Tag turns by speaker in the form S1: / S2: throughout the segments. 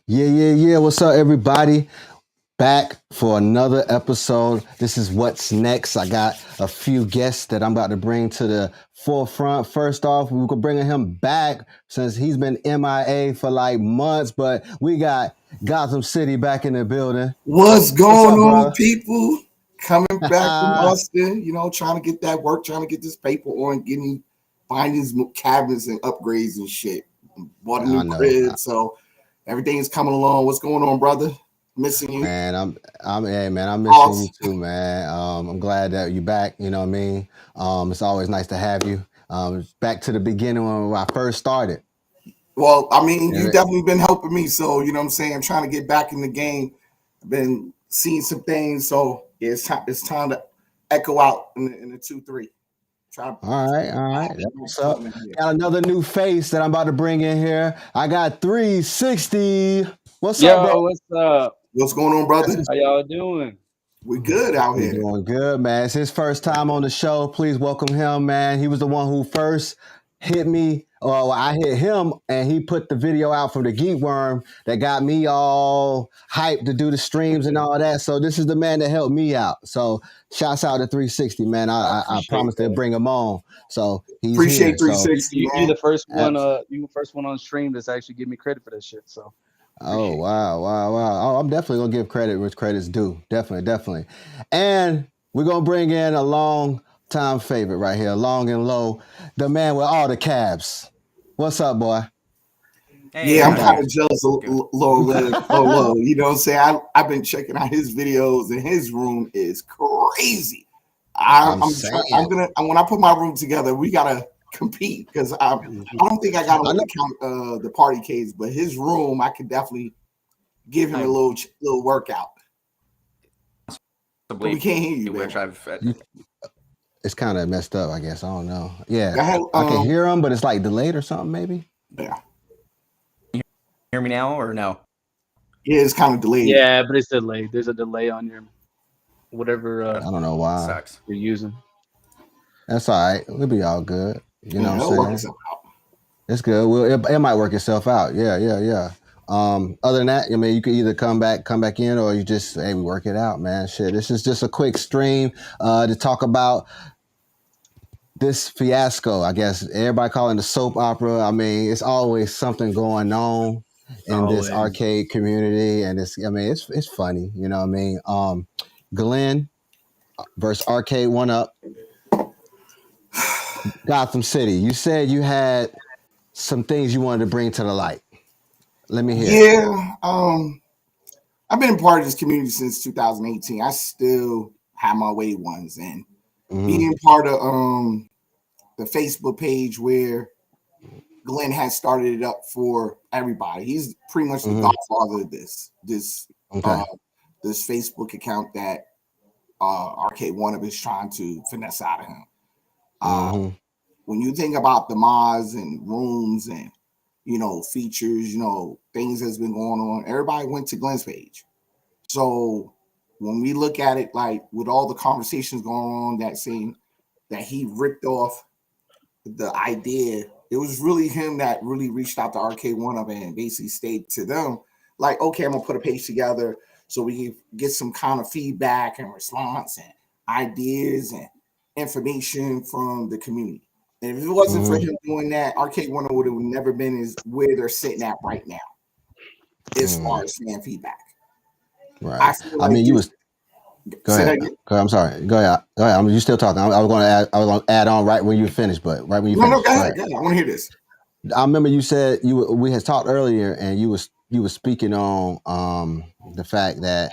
S1: Yeah. What's up, everybody? Back for another episode. This is What's Next. I got a few guests that I'm about to bring to the forefront. First off, we're bringing him back since he's been MIA for like months, but we got Gotham City back in the building.
S2: What's
S1: What's
S2: going
S1: up,
S2: on,
S1: bro?
S2: people? Coming back from Austin, trying to get that work, trying to get this paper on, find these cabinets and upgrades and shit. Bought a
S1: I
S2: new
S1: know.
S2: crib, so everything's coming along. What's going on, brother? Missing you.
S1: Man, hey man, I'm missing you
S2: Pause.
S1: too, man. I'm glad that you're back. You know what I mean? It's always nice to have you. Back to the beginning when I first started.
S2: Well, I mean, you
S1: Yeah,
S2: definitely been helping me, so you know what I'm saying. I'm trying to get back in the game. I've been seeing some things, so yeah, it's time to echo out in the 2-3. Try.
S1: all right. That's what's up. Got another new face that I'm about to bring in here. I got 360. What's up, bro?
S3: Yo, what's up?
S2: What's going on, brother?
S3: How y'all doing?
S2: We good out
S1: We
S2: here.
S1: doing good, man. It's his first time on the show. Please welcome him, man. He was the one who first hit me. Well, I hit him, and he put the video out from the Geek Worm that got me all hyped to do the streams and all that. So this is the man that helped me out. So shouts out to 360, man. I promised to bring him on. So he's here.
S2: Appreciate
S1: So
S2: 360,
S3: You
S2: man.
S3: the first one.
S1: abs-
S3: You the first one on stream that's actually give me credit for that shit. So
S1: Oh
S3: appreciate it.
S1: wow. Oh, I'm definitely gonna give credit where credit's due. Definitely. And we're gonna bring in a long time favorite right here, long and low, the man with all the cabs. What's up, boy?
S4: Hey,
S2: Yeah, I'm
S4: how
S2: kind
S4: you
S2: of jealous of
S4: doing?
S2: low. You know what I'm saying? I've been checking out his videos, and his room is crazy.
S1: I'm
S2: I'm
S1: saying.
S2: when I put my room together, we gotta compete because I don't think I got
S1: I
S2: him
S1: know.
S2: to count the party case, but his room I could definitely give him a little workout. But we can't hear you,
S4: Which
S2: man.
S1: It's kind of messed up, I guess. I don't know. Yeah,
S2: Go ahead,
S1: I can hear him, but it's like delayed or something, maybe.
S2: yeah,
S4: hear me now or no?
S2: it's kind of delayed.
S3: Yeah, but it's delayed. There's a delay on your whatever
S1: I don't know why.
S4: Sucks.
S3: you're using.
S1: That's all right. We'll be all good. You know
S2: Yeah,
S1: what
S2: it'll work
S1: I'm saying?
S2: itself out.
S1: It's good. Well, it might work itself out. Yeah. Other than that, I mean, you could either come back in, or you just, hey, we work it out, man. Shit, this is just a quick stream to talk about this fiasco. I guess everybody calling the soap opera. I mean, it's always something going on in this
S3: Always.
S1: arcade community, and it's funny. You know what I mean? Glen versus Arcade One Up, Gotham City. You said you had some things you wanted to bring to the light. Let me hear.
S2: Yeah, I've been a part of this community since 2018. I still have my way ones, and being part of the Facebook page where Glenn has started it up for everybody. He's pretty much the godfather of this
S1: Okay.
S2: this Facebook account that Arcade One of is trying to finesse out of him. When you think about the mods and rooms and features, things that's been going on, everybody went to Glenn's page. So when we look at it, like with all the conversations going on, that saying that he ripped off the idea, it was really him that really reached out to Arcade One Up and basically stayed to them, like, okay, I'm gonna put a page together so we can get some kind of feedback and response and ideas and information from the community. And if it wasn't for him doing that, Arcade One Up would have never been as where they're sitting at right now, as far as fan feedback.
S1: Right.
S2: I
S1: mean, you was. Go ahead. I'm sorry. Go ahead. You still talking? I was going to add on right when you finished, but right when you finished.
S2: No, go ahead. I want to hear this.
S1: I remember you said we had talked earlier, and you was speaking on the fact that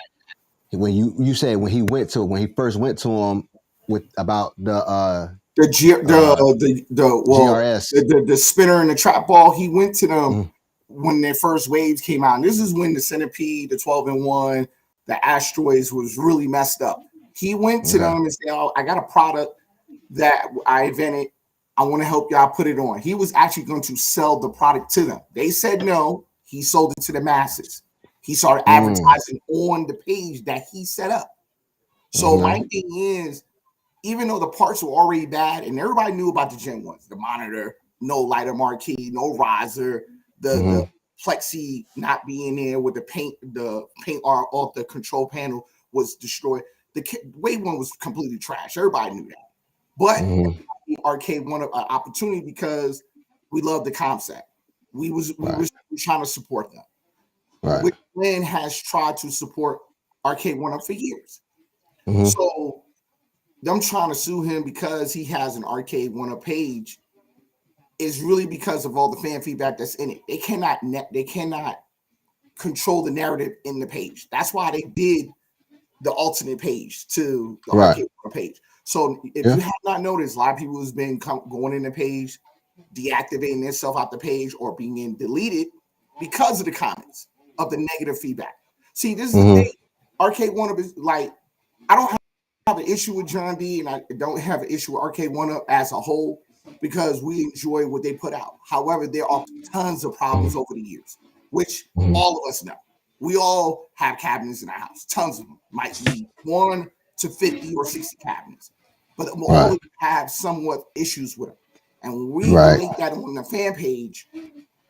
S1: when you said when he first went to him with about the GRS,
S2: the spinner and the trap ball, he went to them when their first waves came out. And this is when the Centipede, the 12-in-1, the asteroids was really messed up. He went to them and said, "Oh, I got a product that I invented. I want to help y'all put it on." He was actually going to sell the product to them. They said no. He sold it to the masses. He started advertising on the page that he set up. So my thing is, even though the parts were already bad and everybody knew about the Gen 1s, the monitor, no lighter marquee, no riser, the Plexi not being there with the paint art off the control panel was destroyed. The Wave 1 was completely trash. Everybody knew that. But Arcade wanted an opportunity because we love the concept. We was trying to support them.
S1: Right.
S2: Which Glenn has tried to support Arcade 1-Up for years. So them trying to sue him because he has an Arcade 1-Up page is really because of all the fan feedback that's in it. They cannot control the narrative in the page. That's why they did the alternate page to the Arcade 1-Up page. So if you have not noticed, a lot of people has been going in the page, deactivating themselves out the page, or being deleted because of the comments of the negative feedback. See, this is the thing. Arcade 1-Up is like, I don't have an issue with John D, and I don't have an issue with Arcade 1-Up as a whole because we enjoy what they put out. However, there are tons of problems over the years, which all of us know. We all have cabinets in our house, tons of them. Might be 1 to 50 or 60 cabinets, but we all have somewhat issues with them. And when we make that on the fan page,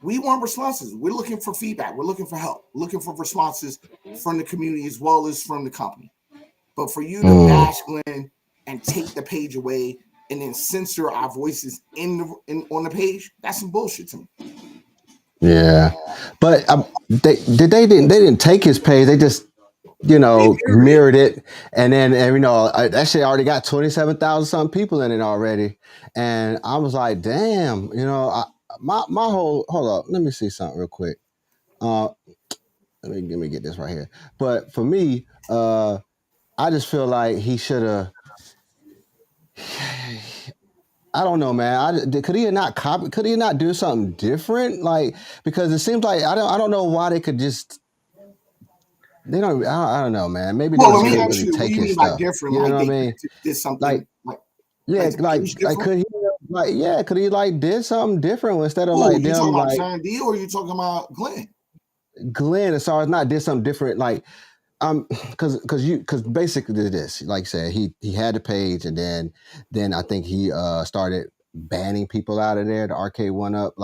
S2: we want responses. We're looking for feedback. We're looking for help, looking for responses from the community as well as from the company. But for you to bash Glenn and take the page away and then censor our voices on the page, that's some bullshit to me.
S1: Yeah, but they didn't take his page. They just mirrored it, and then that shit already got 27,000 something people in it already, and I was like, damn, my whole hold up, let me see something real quick. Let me get this right here. But for me, I just feel like he should have. I don't know, man. Could he not copy? Could he not do something different? Like, because it seems like I don't know why they could just. They don't. I don't know, man. Maybe they
S2: let me
S1: couldn't
S2: ask
S1: really
S2: you,
S1: take
S2: what do you
S1: his
S2: mean by
S1: stuff.
S2: different?
S1: You know
S2: like
S1: what I
S2: they
S1: mean?
S2: did something
S1: could he could he did something different instead of
S2: you
S1: them
S2: talking about John D or you talking about Glenn?
S1: Glenn, as far as not did something different, like because basically this, like I said, he had the page, and then I think he started banning people out of there. The Arcade 1-Up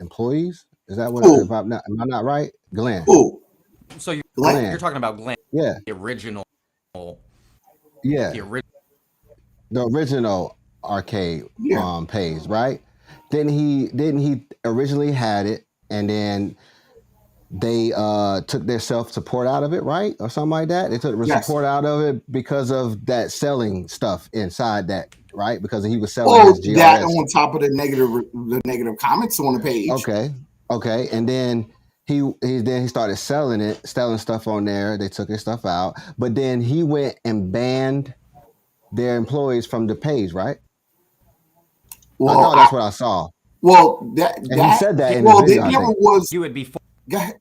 S1: employees. Is that what? If am I not right? Glenn.
S4: So you're talking about Glenn,
S1: yeah,
S4: the original,
S1: the original Arcade page, right? Then he originally had it, and then they took their self-support out of it, right? Or something like that. They took the support out of it because of that selling stuff inside that, right? Because he was selling his GRS.
S2: That on top of the negative comments on the page.
S1: Okay. And then he started selling stuff on there. They took his stuff out. But then he went and banned their employees from the page, right? Well, I thought that's what I saw.
S2: Well,
S1: he said that in the video.
S2: There never was.
S4: You would be.
S2: Go ahead.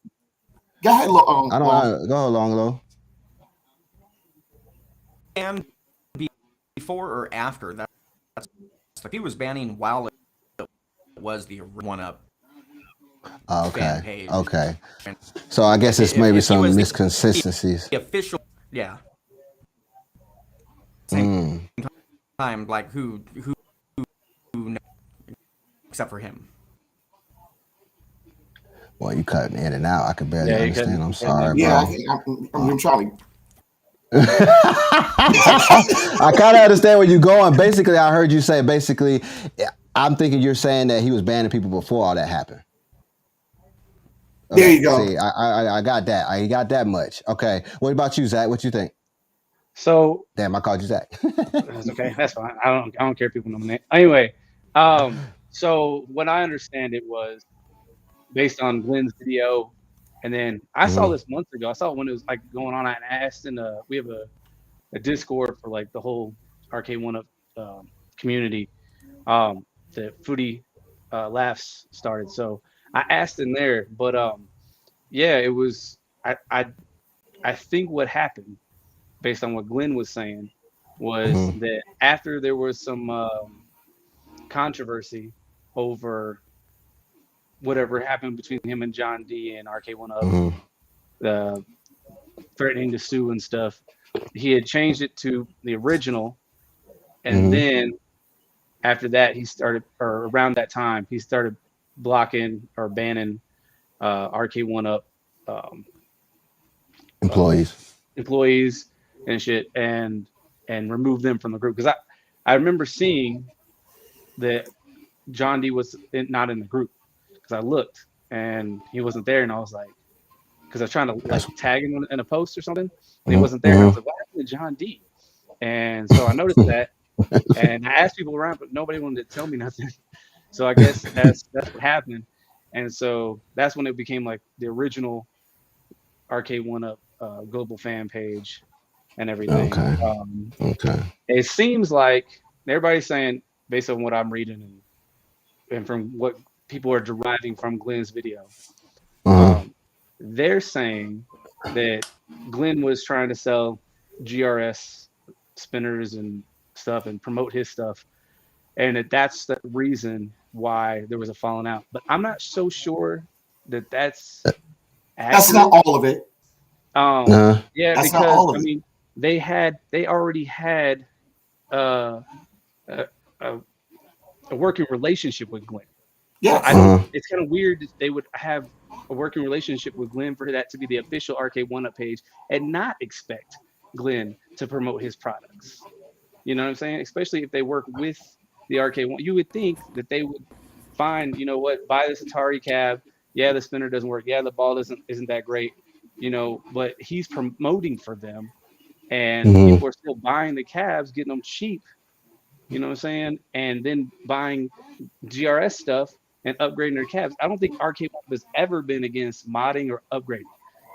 S1: I don't know. Go along, low.
S4: And before or after that's like he was banning while it was the 1-Up. Fan page.
S1: Okay. So I guess it's maybe some misconsistencies.
S4: The official, Same time, like who knows, except for him.
S1: Well, you cutting in and out. I could barely understand. I'm sorry, bro.
S2: I'm trying.
S1: I kind of understand where you're going. Basically, I heard you say, I'm thinking you're saying that he was banning people before all that happened. Okay.
S2: There you go.
S1: See, I got that. I got that much. Okay. What about you, Zach? What you think?
S3: So
S1: damn, I called you Zach.
S3: That's okay. That's fine. I don't care if people know my name. Anyway, so what I understand it was based on Glenn's video, and then I saw this months ago. I saw it when it was like going on. I asked, and we have a Discord for like the whole Arcade 1-Up community that Foodie Laughs started. So I asked in there, but it was I think what happened based on what Glenn was saying was that after there was some controversy over whatever happened between him and John D and Arcade 1-Up, threatening to sue and stuff, he had changed it to the original, and then after that he started, or around that time he started blocking or banning Arcade One Up
S1: employees
S3: and shit, and remove them from the group, because I remember seeing that John D was not in the group, because I looked and he wasn't there, and I was like, because I was trying to like tag him in a post or something, and he wasn't there, and I was like, what happened to John D? And so I noticed that, and I asked people around, but nobody wanted to tell me nothing. So I guess that's what happened, and so that's when it became like the original Arcade One Up global fan page and everything.
S1: Okay.
S3: It seems like everybody's saying, based on what I'm reading and from what people are deriving from Glenn's video, they're saying that Glenn was trying to sell GRS spinners and stuff and promote his stuff, and that's the reason why there was a falling out. But I'm not so sure that that's accurate.
S2: That's not all of it.
S3: Yeah,
S2: that's
S3: because I mean, they already had a working relationship with Glenn.
S2: Yeah,
S3: so I don't. It's kind of weird that they would have a working relationship with Glenn for that to be the official Arcade One Up page and not expect Glenn to promote his products. You know what I'm saying? Especially if they work with the Arcade One, you would think that they would find, you know what, buy this Atari cab. Yeah, the spinner doesn't work. Yeah, the ball isn't that great. You know, but he's promoting for them, and people are still buying the cabs, getting them cheap. You know what I'm saying? And then buying GRS stuff and upgrading their cabs. I don't think Arcade One has ever been against modding or upgrading.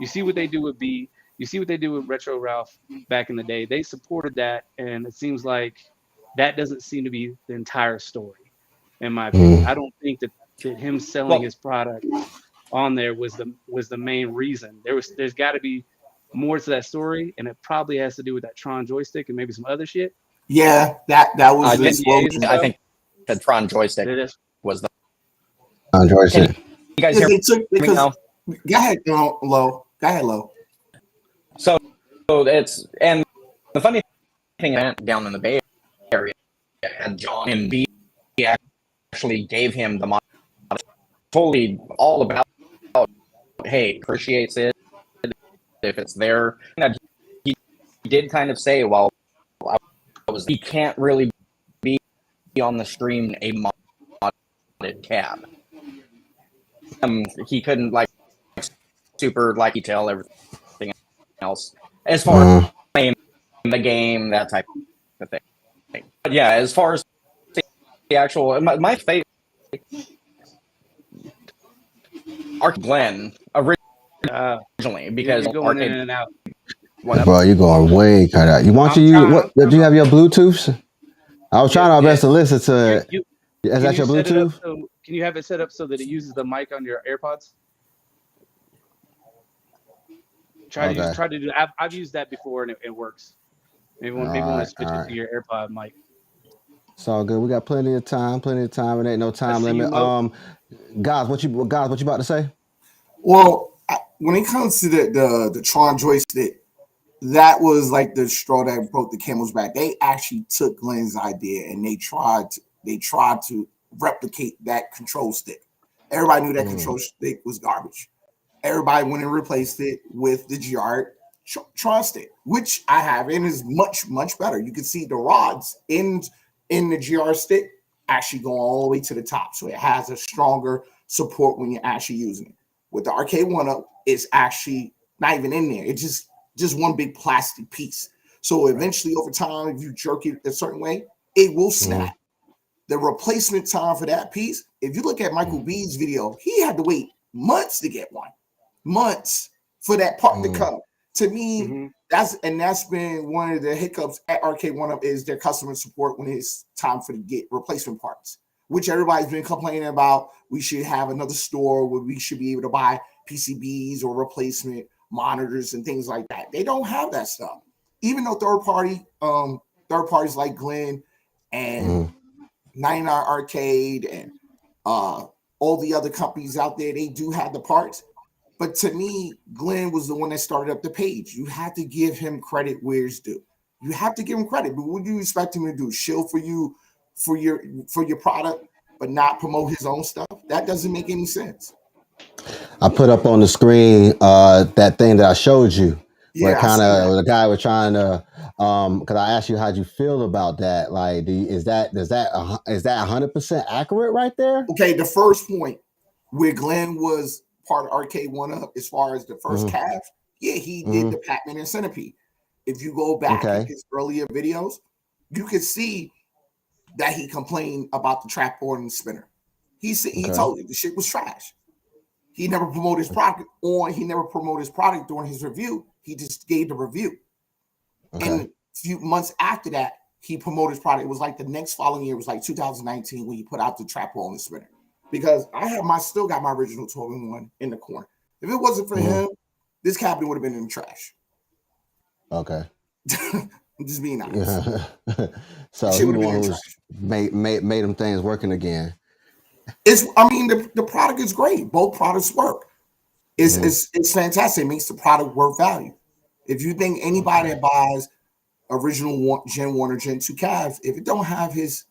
S3: You see what they do with B. You see what they do with Retro Ralph back in the day. They supported that, and it seems like that doesn't seem to be the entire story, in my opinion. I don't think that him selling his product on there was the main reason. There's got to be more to that story, and it probably has to do with that Tron joystick and maybe some other shit.
S2: Yeah, that was the explosion.
S5: I think the Tron joystick was the
S1: Tron joystick.
S5: You guys hear me now?
S2: Go ahead, Low. Go ahead, Low.
S5: So it's, and the funny thing, down in the Bay Area, and John and B actually gave him the mod, totally all about, hey, appreciates it if it's there. He did kind of say, well, he can't really be on the stream a modded cab. He couldn't like super like detail everything else as far as playing the game, that type of thing. But yeah, as far as the actual, my favorite Glen originally, because
S3: you're going in and out.
S1: Bro, you're going way cut out. You want what? Do you have your Bluetooth? I was trying our best to listen to it. Is that your Bluetooth?
S3: Can you have it set up so that it uses the mic on your AirPods? Try to do. I've used that before and it works. Maybe want to switch it to your AirPod mic.
S1: It's all good. We got plenty of time. It ain't no time limit. Guys, what you about to say?
S2: Well, when it comes to the Tron joystick, that was like the straw that broke the camel's back. They actually took Glenn's idea and they tried to replicate that control stick. Everybody knew that control stick was garbage. Everybody went and replaced it with the GR Tron stick, which I have, and is much, much better. You can see the rods in the GR stick actually go all the way to the top. So it has a stronger support when you're actually using it. With the Arcade One Up, it's actually not even in there. It's just one big plastic piece. So eventually over time, if you jerk it a certain way, it will snap. The replacement time for that piece, if you look at Michael B's video, he had to wait months to get one. Months for that part to come. To me, that's been one of the hiccups at Arcade One Up is their customer support when it's time for to get replacement parts, which everybody's been complaining about. We should have another store where we should be able to buy PCBs or replacement monitors and things like that. They don't have that stuff. Even though third parties like Glen and 99 Arcade and all the other companies out there, they do have the parts. But to me, Glen was the one that started up the page. You have to give him credit where it's due. You have to give him credit. But what do you expect him to do? Shill for you for your product, but not promote his own stuff? That doesn't make any sense.
S1: I put up on the screen that thing that I showed you, where
S2: Yeah, I
S1: kind
S2: see that.
S1: of the guy was trying to, because I asked you how'd you feel about that. Like, is that 100% accurate right there?
S2: Okay, the first point where Glenn was part of Arcade One Up, as far as the first calf, yeah, he did the Pac-Man and Centipede. If you go back in his earlier videos, you could see that he complained about the track board and the spinner. He told you the shit was trash. He never promoted his product during his review. He just gave the review. And a few months after that, he promoted his product. It was like the next following year, it was like 2019 when he put out the trap ball and the spinner. Because still got my original 12-in-1 in the corner. If it wasn't for him, this cabinet would have been in the trash.
S1: Okay.
S2: I'm just being honest.
S1: So he the one who's made them things working again.
S2: The product is great. Both products work. It's fantastic. It makes the product worth value. If you think anybody that buys original Gen 1 or Gen 2 cabs, if it don't have his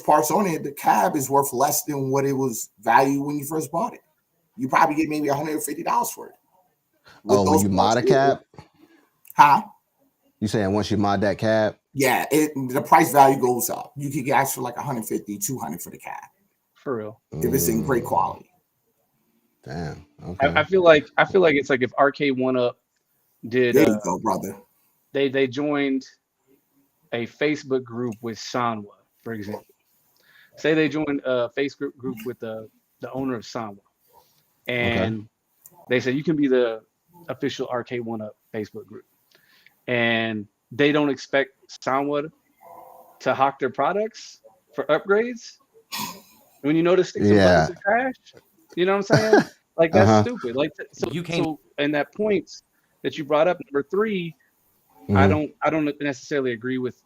S2: parts on it, the cab is worth less than what it was valued when you first bought it. You probably get maybe $150 for it.
S1: When you mod a cab?
S2: Huh?
S1: You saying once you mod that cab?
S2: Yeah, the price value goes up. You could ask for like $150, $200 for the cab.
S3: For real.
S2: If it's in great quality.
S1: Damn. Okay.
S3: I feel like it's like if Arcade One Up did.
S2: There you go, brother.
S3: They joined a Facebook group with Sanwa, for example. Say they joined a Facebook group with the owner of Sanwa, and they said you can be the official Arcade One Up Facebook group, and they don't expect Sanwa to hawk their products for upgrades. When you notice sticks and buttons are trash, you know what I'm saying? Like that's stupid. Like so, and that points that you brought up, number 3. I don't necessarily agree with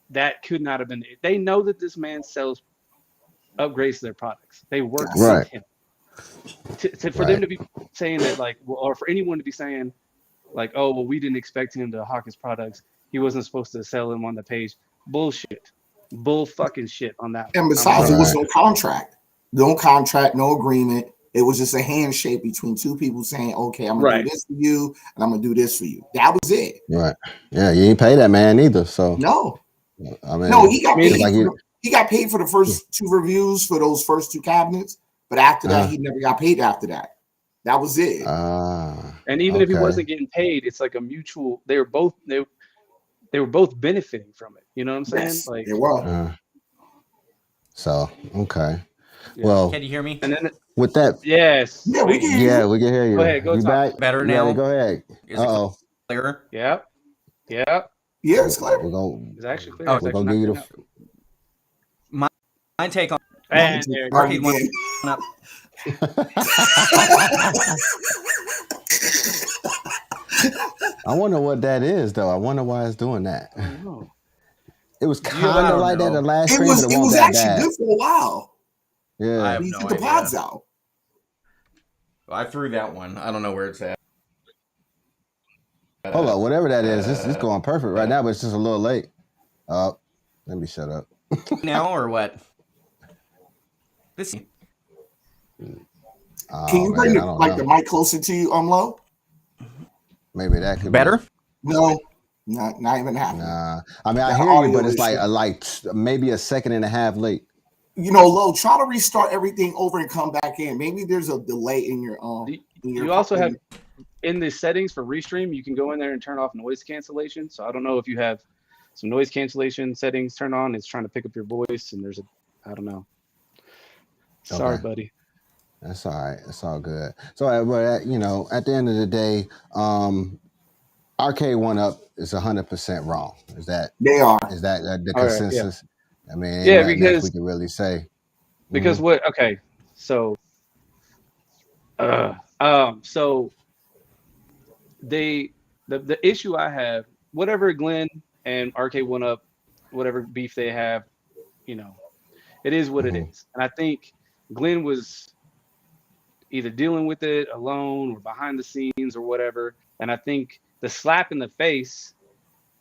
S3: that. Could not have been. They know that this man sells upgrades to their products. They work with him. For them to be saying that, like, or for anyone to be saying, like, oh, well, we didn't expect him to hawk his products. He wasn't supposed to sell them on the page. Bullshit. Bull fucking shit on that.
S2: And besides, it was no contract. No contract, no agreement. It was just a handshake between two people saying, okay, I'm going to do this for you, and I'm going to do this for you. That was it.
S1: Right. Yeah, you ain't pay that man either, so.
S2: No.
S1: I mean,
S2: no, he got paid. He got paid for the first 2 reviews for those first 2 cabinets, but after that, he never got paid after that. That was it.
S3: And even if he wasn't getting paid, it's like a mutual. They were both benefiting from it. You know what I'm saying?
S2: Yes,
S3: like
S2: they were.
S1: So okay.
S3: Yeah.
S1: Well,
S4: can you hear me?
S3: And then
S1: with that,
S3: yes,
S2: yeah, we can
S1: hear you.
S3: Go ahead, go
S1: you back?
S4: Better now.
S1: Go ahead.
S4: Is it clearer?
S3: Yeah.
S2: Yeah, it's clear.
S3: It's actually clear.
S1: We're gonna give you
S4: my take on
S3: Arcade
S4: One Up.
S1: I wonder what that is, though. I wonder why it's doing that.
S3: I don't know.
S1: It was kind of like that the last
S2: stream, but it was actually bad. Good for a while.
S1: Yeah,
S4: I have
S2: you took the pods out.
S4: I threw that one. I don't know where it's at.
S1: Hold on, whatever that is, it's going perfect right now, but it's just a little late. Let me shut up.
S4: Now or what? This.
S2: Can you bring the mic closer to you, Low?
S1: Maybe that could
S2: better. No, not even happening.
S1: Nah, I mean I hear you, but it's like maybe a second and a half late.
S2: You know, Low, try to restart everything over and come back in. Maybe there's a delay in your
S3: You also have in the settings for Restream, you can go in there and turn off noise cancellation. So I don't know if you have some noise cancellation settings turned on. It's trying to pick up your voice, and there's I don't know. Sorry, buddy.
S1: That's all right. It's all good. So, but you know, at the end of the day, Arcade One Up is 100% wrong. Is that
S2: they are?
S1: Is that the consensus?
S3: Right,
S1: I mean,
S3: yeah, because
S1: we can really say
S3: because what? Okay, so, so the issue I have, whatever Glenn and Arcade One Up, whatever beef they have, you know, it is what it is, and I think Glenn was either dealing with it alone or behind the scenes or whatever. And I think the slap in the face,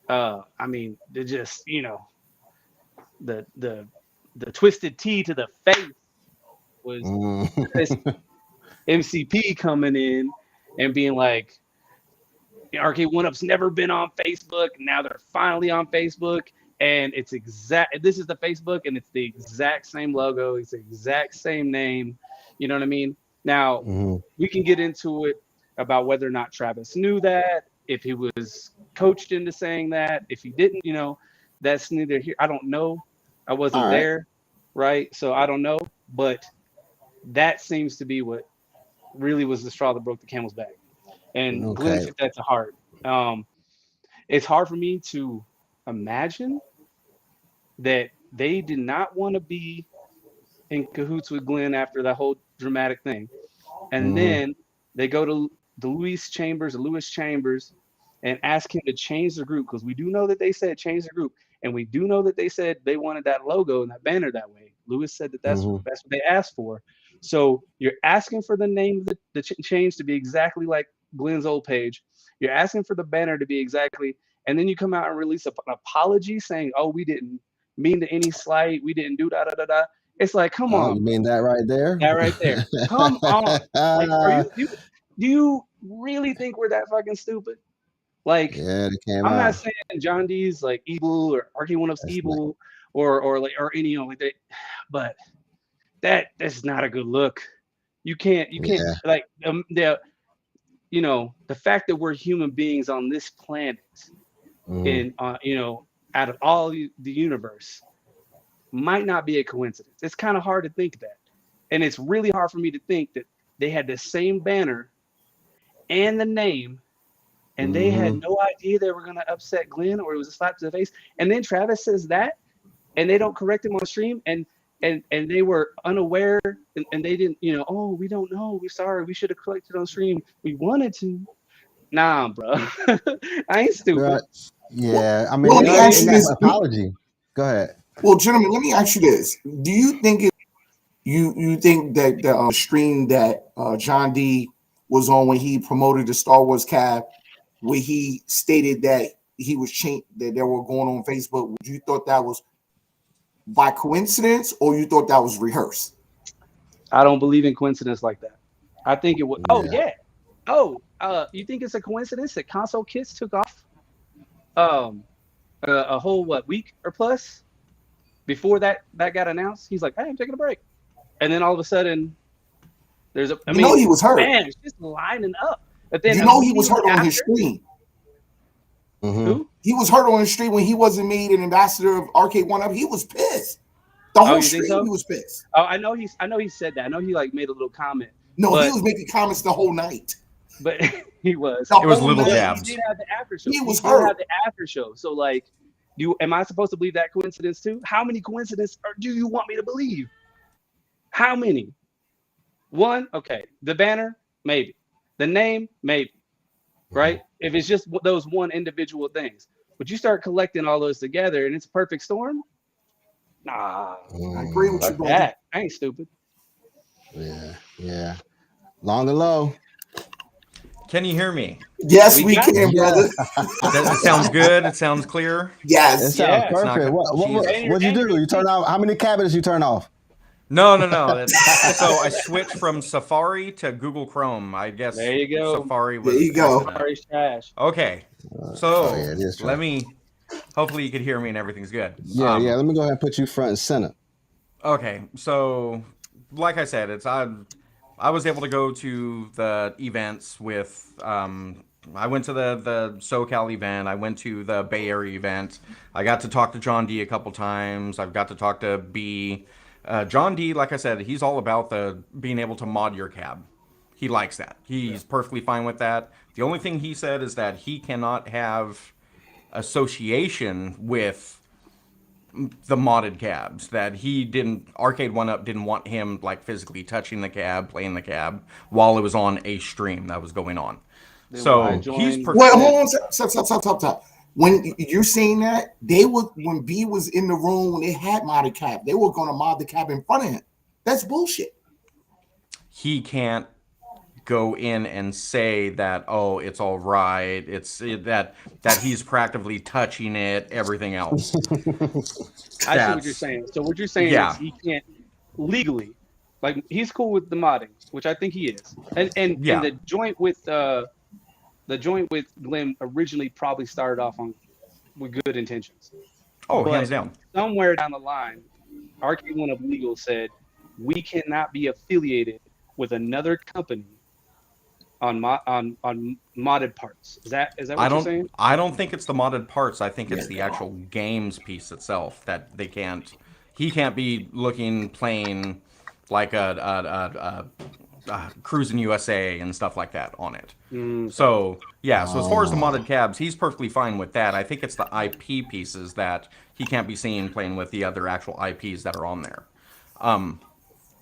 S3: I mean, they just, you know, the twisted T to the face was MCP coming in and being like, Arcade 1-Up's never been on Facebook. Now they're finally on Facebook. And it's this is the Facebook, and it's the exact same logo. It's the exact same name. You know what I mean? Now, we can get into it about whether or not Travis knew that, if he was coached into saying that, if he didn't, that's neither here. I don't know. I wasn't there, right? So I don't know. But that seems to be what really was the straw that broke the camel's back. And Glenn took that to heart. It's hard for me to imagine that they did not want to be in cahoots with Glenn after that whole dramatic thing. And then they go to the Lewis Chambers and ask him to change the group, because we do know that they said change the group. And we do know that they said they wanted that logo and that banner that way. Lewis said that that's what they asked for. So you're asking for the name of the change to be exactly like Glenn's old page. You're asking for the banner to be exactly, and then you come out and release an apology saying, "Oh, we didn't mean to any slight. We didn't do da da da da." It's like, come on.
S1: You mean that right there?
S3: That right there. Come on. Like, do you really think we're that fucking stupid? Like,
S1: yeah, they came
S3: I'm
S1: out.
S3: not saying John D's like evil or Arcade 1-Up's evil or any like that, but that's not a good look. You can't like the fact that we're human beings on this planet and out of all the universe might not be a coincidence. It's kind of hard to think that, and it's really hard for me to think that they had the same banner and the name, and they had no idea they were going to upset Glenn, or it was a slap to the face. And then Travis says that, and they don't correct him on stream, and they were unaware, and they didn't, oh, we don't know, we're sorry, we should have corrected on stream, we wanted to. Nah, bro. I ain't stupid.
S1: Right. Yeah, I mean,
S2: let me ask you this.
S1: Apology. Go ahead.
S2: Well, gentlemen, let me ask you this: do you think you think that the stream that John D was on when he promoted the Star Wars cab, where he stated that he was that they were going on Facebook, would you thought that was by coincidence, or you thought that was rehearsed?
S3: I don't believe in coincidence like that. I think it was. You think it's a coincidence that console kits took off a whole week or plus before that got announced? He's like, hey, I'm taking a break, and then all of a sudden there's
S2: he was hurt.
S3: Man, it's just lining up. But then
S2: he was hurt on his stream.
S3: Who?
S2: He was hurt on his stream when he wasn't made an ambassador of Arcade 1-Up. He was pissed. The whole stream, he was pissed.
S3: Oh, I know he said that. I know he made a little comment.
S2: No, he was making comments the whole night.
S3: But he was.
S4: It was little jabs.
S3: He did have the after show.
S2: He was hurt.
S3: Have the after show. So like, am I supposed to believe that coincidence too? How many coincidences do you want me to believe? How many? One, okay. The banner, maybe. The name, maybe. Right? If it's just those one individual things. But you start collecting all those together and it's a perfect storm? Nah.
S2: I agree with you, brother.
S3: That. I ain't stupid.
S1: Yeah. Long and low.
S4: Can you hear me?
S2: Yes, we can, brother.
S4: It sounds good. It sounds clear.
S2: Yes.
S1: It sounds perfect. What'd you do? You turn off? How many cabinets you turn off?
S4: No. So I switched from Safari to Google Chrome. I guess
S3: there you go.
S4: Safari was.
S2: There you go.
S3: Safari's trash.
S4: Okay. So
S1: it is trash.
S4: let me. Hopefully you could hear me and everything's good.
S1: Yeah. Let me go ahead and put you front and center.
S4: Okay. So, like I said, I was able to go to the events with. I went to the SoCal event. I went to the Bay Area event. I got to talk to John D a couple times. I've got to talk to B. John D, like I said, he's all about the being able to mod your cab. He likes that. He's perfectly fine with that. The only thing he said is that he cannot have association with the modded cabs. That Arcade 1-Up didn't want him like physically touching the cab, playing the cab while it was on a stream that was going on. So he's
S2: Wait, hold on, stop. When you're saying that, when B was in the room when they had modded cab, they were going to mod the cab in front of him. That's bullshit.
S4: He can't go in and say that, oh, it's all right. That he's practically touching it, everything else.
S3: I see what you're saying. So what you're saying is he can't legally Like he's cool with the modding, which I think he is. And
S4: Yeah.
S3: the joint with Glenn originally probably started off with good intentions.
S4: Oh,
S3: But
S4: hands down.
S3: somewhere down the line, Arcade One Up Legal said we cannot be affiliated with another company on modded parts. Is that what you're saying?
S4: I don't think it's the modded parts. I think it's
S2: Yeah,
S4: the
S2: no.
S4: actual games piece itself that they can't. He can't be playing like a Cruising USA and stuff like that on it. So yeah, so as far as the modded cabs, he's perfectly fine with that. I think it's the IP pieces that he can't be seen playing with the other actual IPs that are on there.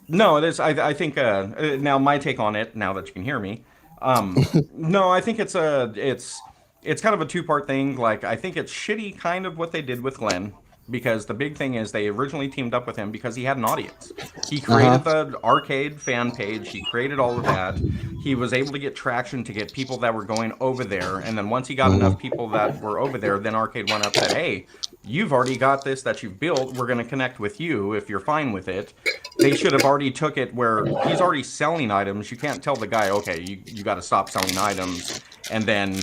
S4: No, it is. I think now my take on it. Now that you can hear me, no, I think it's kind of a two-part thing. Like I think it's shitty, kind of what they did with Glenn, because the big thing is they originally teamed up with him because he had an audience. He created the arcade fan page. He created all of that. He was able to get traction to get people that were going over there, and then once he got enough people that were over there, then Arcade went up and said, "Hey, you've already got this that you've built. We're going to connect with you if you're fine with it." They should have already took it where he's already selling items. You can't tell the guy, okay, you got to stop selling items, and then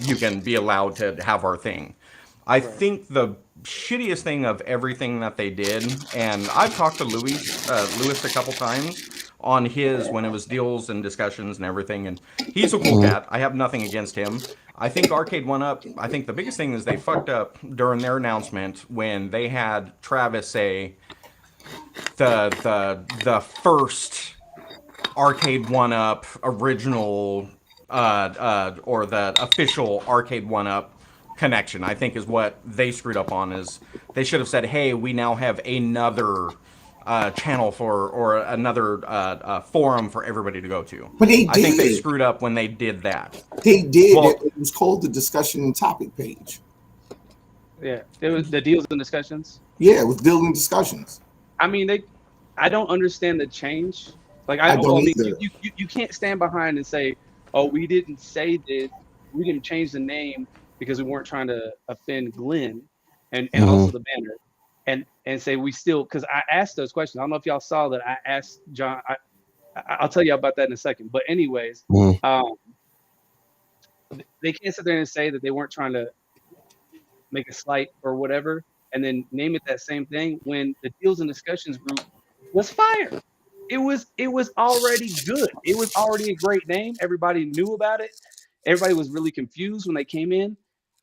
S4: you can be allowed to have our thing. I think the shittiest thing of everything that they did, and I've talked to Lewis a couple times on his when it was deals and discussions and everything, and he's a cool cat. I have nothing against him. I think Arcade One Up. I think the biggest thing is they fucked up during their announcement when they had Travis say the first Arcade One Up original or the official Arcade One Up connection, I think is what they screwed up on. Is they should have said, hey, we now have another channel or another forum for everybody to go to.
S2: But they
S4: I think they
S2: did.
S4: screwed up when they did that.
S2: They did.
S4: Well,
S2: It was called the discussion and topic page.
S3: Yeah, it was the deals and discussions.
S2: Yeah, it was building discussions.
S3: I mean, I don't understand the change. Like
S2: I don't
S3: mean,
S2: either.
S3: you can't stand behind and say, "Oh, we didn't say this. We didn't change the name because we weren't trying to offend Glenn and also the banner." And say we still, because I asked those questions. I don't know if y'all saw that. I asked John. I'll tell you about that in a second. But anyways, they can't sit there and say that they weren't trying to make a slight or whatever, and then name it that same thing when the deals and discussions group was fire. It was already good. It was already a great name. Everybody knew about it. Everybody was really confused when they came in,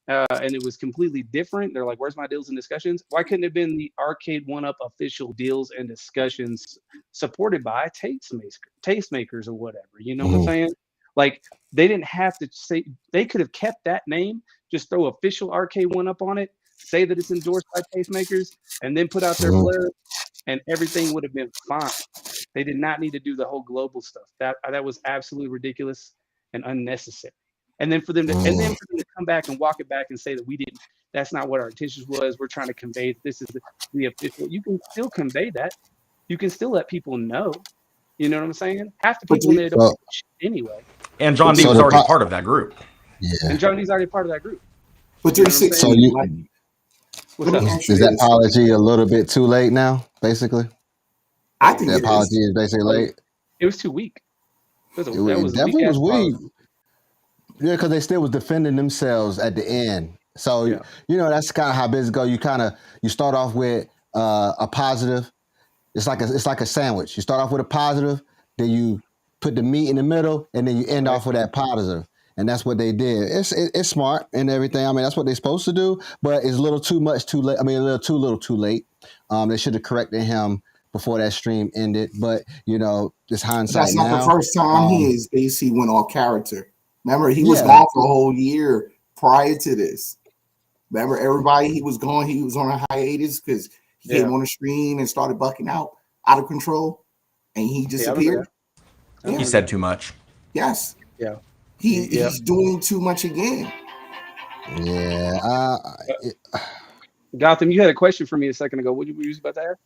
S3: and it was completely different. They're like, "Where's my deals and discussions?" Why couldn't it have been the Arcade One Up official deals and discussions supported by tastemakers or whatever? You know what I'm saying? Like they didn't have to say. They could have kept that name. Just throw official Arcade One Up on it. Say that it's endorsed by tastemakers, and then put out their blurb, and everything would have been fine. They did not need to do the whole global stuff. That was absolutely ridiculous and unnecessary. And then for them to come back and walk it back and say that we didn't, that's not what our intentions was. We're trying to convey that this is the official. You can still convey that. You can still let people know. You know what I'm saying? Half the people in there don't know shit anyway.
S4: And John D was already part of that group.
S1: Yeah.
S3: And John D's already part of that group.
S2: But 360.
S1: So is that apology a little bit too late now? Basically,
S2: I think
S1: the apology is basically late.
S3: It was too weak.
S1: It definitely was weak. Yeah, because they still was defending themselves at the end. So you know that's kind of how business go. You start off with a positive. It's like a sandwich. You start off with a positive, then you put the meat in the middle, and then you end off with that positive. And that's what they did. It's smart and everything. I mean, that's what they're supposed to do, but it's a little too much too late. I mean, a little too late. They should have corrected him before that stream ended. But, you know, it's hindsight.
S2: That's not
S1: now.
S2: the first time he basically went off character. Remember, he was gone for a whole year prior to this. Remember, everybody, he was on a hiatus because he came on the stream and started bucking out of control, and he disappeared.
S4: He said too much.
S2: Yes.
S3: Yeah.
S2: He's doing too much again.
S1: Yeah.
S2: Gotham,
S3: you had a question for me a second ago. What were you about to ask?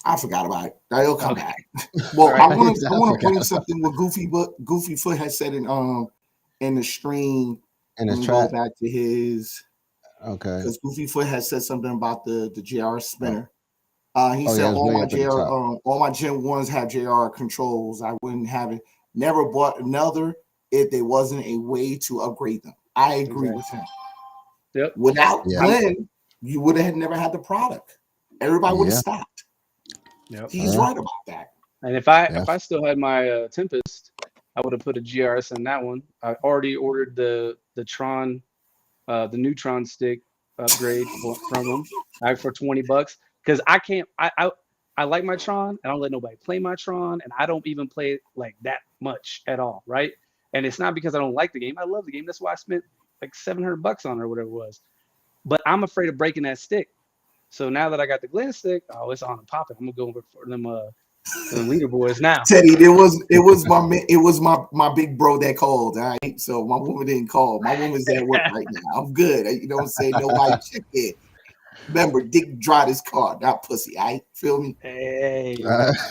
S2: I forgot about it. It'll come back. Well, I want to bring something what Goofy Foot has said in the stream.
S1: In his
S2: go back to his.
S1: Okay.
S2: Because Goofy Foot has said something about the JR spinner. He
S1: Oh
S2: said
S1: yeah, it's way
S2: all my
S1: up at the
S2: JR,
S1: top.
S2: all my Gen 1s have JR controls. I wouldn't have it. Never bought another if there wasn't a way to upgrade them. I agree with him.
S3: Yep.
S2: Without
S1: Yeah.
S2: Glenn, you would have never had the product. Everybody would have
S1: Yeah.
S2: stopped.
S3: Yep.
S2: He's right about that.
S3: And if I
S1: Yeah.
S3: still had my Tempest, I would have put a GRS in that one. I already ordered the Tron, the Neutron stick upgrade from them, like for $20, because I can't. I like my Tron. I don't let nobody play my Tron, and I don't even play it like that much at all, right? And it's not because I don't like the game. I love the game. That's why I spent like $700 on it or whatever it was. But I'm afraid of breaking that stick. So now that I got the Glen stick, oh, it's on and popping. I'm gonna go for them leaderboards now.
S2: Teddy, it was my big bro that called. All right, so my woman didn't call. My woman's at work right now. I'm good. You don't say nobody check it. Remember, Dick drive his car, not pussy. All right, feel me?
S3: Hey,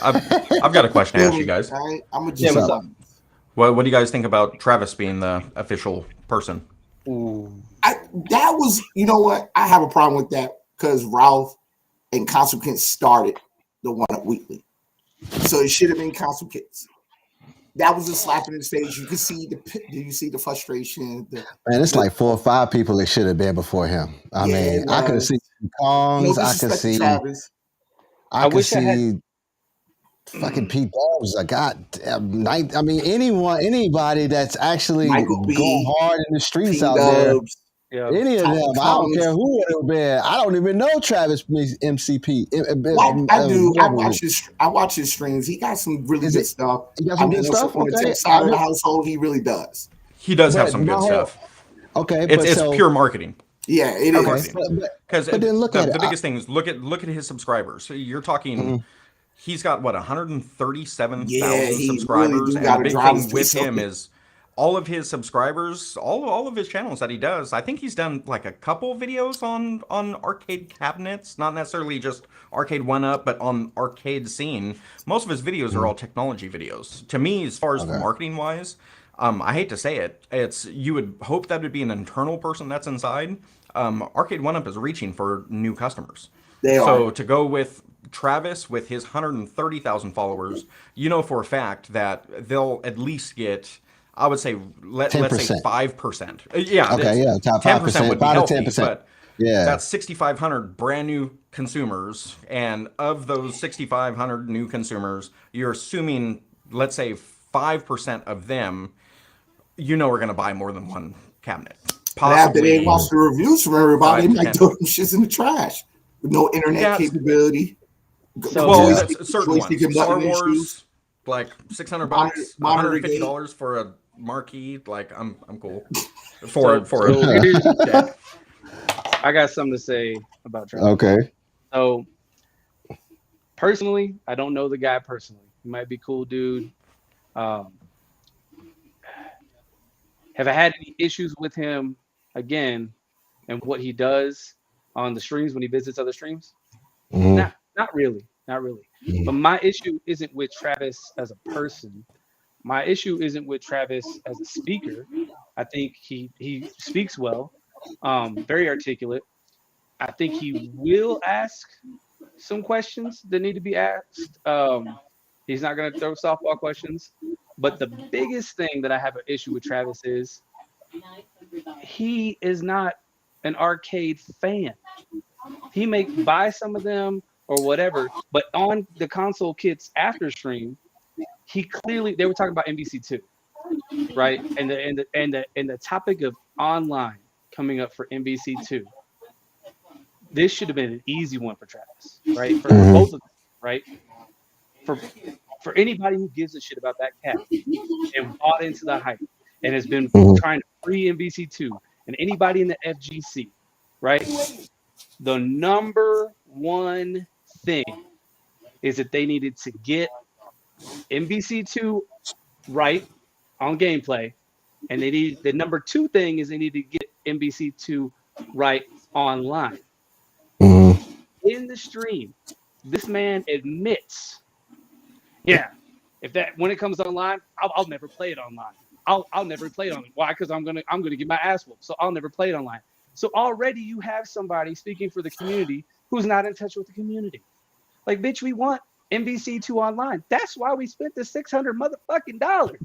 S4: I've got a question to ask you guys.
S2: All right, I'm a
S3: yeah, what's up?
S4: What do you guys think about Travis being the official person?
S3: Ooh.
S2: That was, you know what? I have a problem with that because Ralph and Consequence started the One Up Weekly, so it should have been Consequence. That was a slap in the face. You could see you see the frustration?
S1: Man, it's like 4 or 5 people that should have been before him. I mean, I could see Kongs.
S2: No
S1: I could
S2: disrespect to
S1: see.
S2: Travis.
S1: I could
S3: wish I had-
S1: see. Fucking Pete Dubs. I mean, anybody that's actually
S2: Michael B,
S1: going hard in the streets
S2: Pete
S1: out there.
S2: Dubs,
S3: Yeah.
S1: Any of
S2: Tom
S1: them, I don't
S2: Collins.
S1: care who it would have been. I don't even know Travis MCP.
S2: I do. I watch his streams. He got some really good stuff.
S1: He got some good stuff?
S2: On the
S1: Okay.
S2: tech side of the household, he really does.
S4: He does have
S1: But
S4: some good
S1: my
S4: stuff.
S1: Okay,
S4: It's pure marketing.
S2: Yeah, it is.
S1: Okay,
S4: Because
S1: but then look at it.
S4: The biggest thing is look at his subscribers. So you're talking. He's got what 137,000
S2: he
S4: subscribers,
S2: really do
S4: and
S2: gotta
S4: the big
S2: drive
S4: thing
S2: his
S4: with
S2: face
S4: him
S2: up.
S4: is all of his subscribers, all of his channels that he does. I think he's done like a couple videos on arcade cabinets, not necessarily just arcade 1-up, but on arcade scene. Most of his videos are all technology videos. To me, as far as marketing wise, I hate to say it, you would hope that would be an internal person that's inside. Arcade 1-up is reaching for new customers. So to go with Travis with his 130,000 followers, you know for a fact that they'll at least get, I would say, let's say 5%. Yeah.
S1: Okay, yeah, top
S4: 10% would be
S1: 5
S4: healthy,
S1: to 10%.
S4: but that's 6,500 brand new consumers, and of those 6,500 new consumers, you're assuming, let's say, 5% of them, you know, are going to buy more than one cabinet.
S2: But after they watch the reviews from everybody, they might throw them shits in the trash with no internet capability.
S4: So certain ones. Star Wars, like $600, $150 for a marquee. Like I'm cool.
S3: I got something to say about Travis.
S1: Okay.
S3: So personally, I don't know the guy personally. He might be a cool dude. Have I had any issues with him again and what he does on the streams when he visits other streams? Not really. But my issue isn't with Travis as a person. My issue isn't with Travis as a speaker. I think he speaks well, very articulate. I think he will ask some questions that need to be asked. He's not going to throw softball questions. But the biggest thing that I have an issue with Travis is he is not an arcade fan. He may buy some of them or whatever, but on the console kits after stream, they were talking about MVC2, right? And the topic of online coming up for MVC2. This should have been an easy one for Travis, right? For both of them, right? For anybody who gives a shit about that cat and bought into the hype and has been trying to free MVC2 and anybody in the FGC, right? The number one thing is that they needed to get MVC2 right on gameplay, and the number two thing is they need to get MVC2 right online. In the stream, this man admits, when it comes online, I'll never play it online. I'll never play it online. Why? Because I'm gonna get my ass whooped. So I'll never play it online. So already you have somebody speaking for the community who's not in touch with the community. Like, bitch, we want MVC2 online. That's why we spent the $600 motherfucking dollars.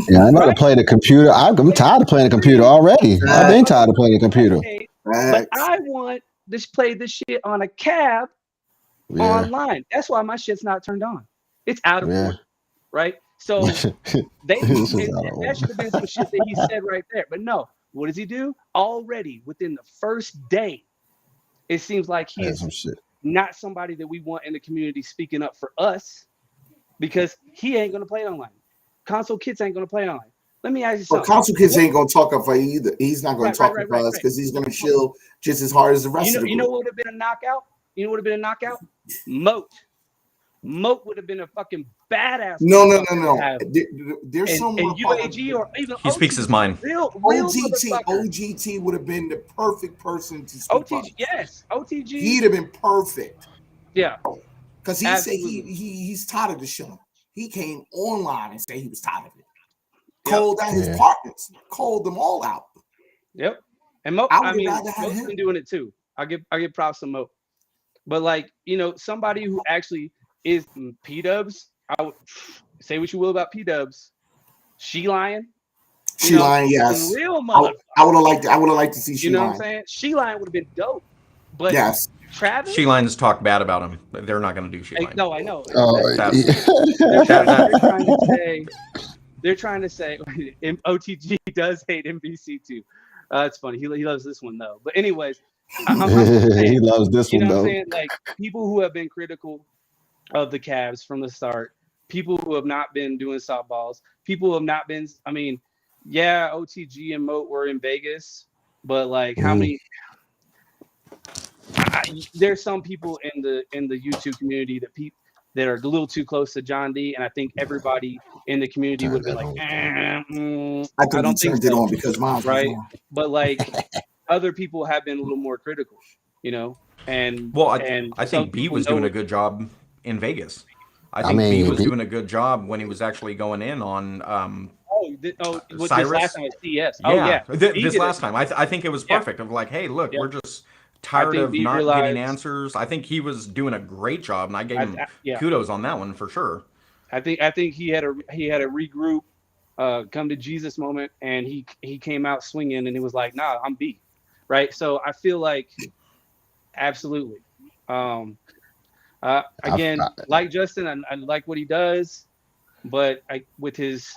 S1: Yeah, I know to play the computer. I'm tired of playing the computer already. I've been tired of playing the computer.
S3: But I want to play this shit on a cab online. That's why my shit's not turned on. It's out of order, right? So that should have been some shit that he said right there. But no, what does he do? Already within the first day, it seems like he's not somebody that we want in the community speaking up for us, because he ain't gonna play online. Console kids ain't gonna play online. Let me ask you something.
S2: But console kids ain't gonna talk up for you either. He's not gonna talk up for us because he's gonna chill just as hard as the rest of the group.
S3: You know what would have been a knockout? Moat. Moat would have been a fucking badass.
S2: No. There's someone.
S3: And UAG or even
S4: he speaks his mind.
S3: Real
S2: OGT would have been the perfect person to speak.
S3: OTG, yes, OTG.
S2: He'd have been perfect.
S3: Yeah,
S2: because he said he's tired of the show. He came online and said he was tired of it. Called out his partners, called them all out.
S3: Yep, and Mo's been doing it too. I give props to Mo, but like, you know, somebody who actually is P-Dubs. I would say what you will about P-Dubs. She-Lion,
S2: yes.
S3: Real motherfucker.
S2: I would have liked to see She-Lion.
S3: You know what I'm saying? She-Lion would have been dope. But
S2: yes.
S3: Travis?
S4: She-Lions talk bad about him. They're not going to do She-Lion.
S3: No, I know. They're trying to say OTG does hate MVC2. It's funny. He loves this one though. But anyways, I'm saying,
S1: he loves this one though.
S3: You know what I'm saying? Like, people who have been critical of the Cavs from the start, people who have not been doing softballs, people who have not been. I mean, yeah, OTG and Moat were in Vegas, but like, how many? There's some people in the YouTube community that are a little too close to John D, and I think everybody in the community would be like,
S2: I don't think it on because mine
S3: right. But like, other people have been a little more critical, you know. And
S4: I think B was doing a good job in Vegas. I think B was doing a good job when he was actually going in on
S3: Cyrus.
S4: This
S3: last time at CS.
S4: This last time. I think it was perfect. Of like, hey, look, we're just tired of not getting answers. I think he was doing a great job, and I gave him kudos on that one for sure.
S3: I think he had a regroup, come to Jesus moment, and he came out swinging, and he was like, nah, I'm B, right? So I feel like absolutely. Again, like Justin, I like what he does, but with his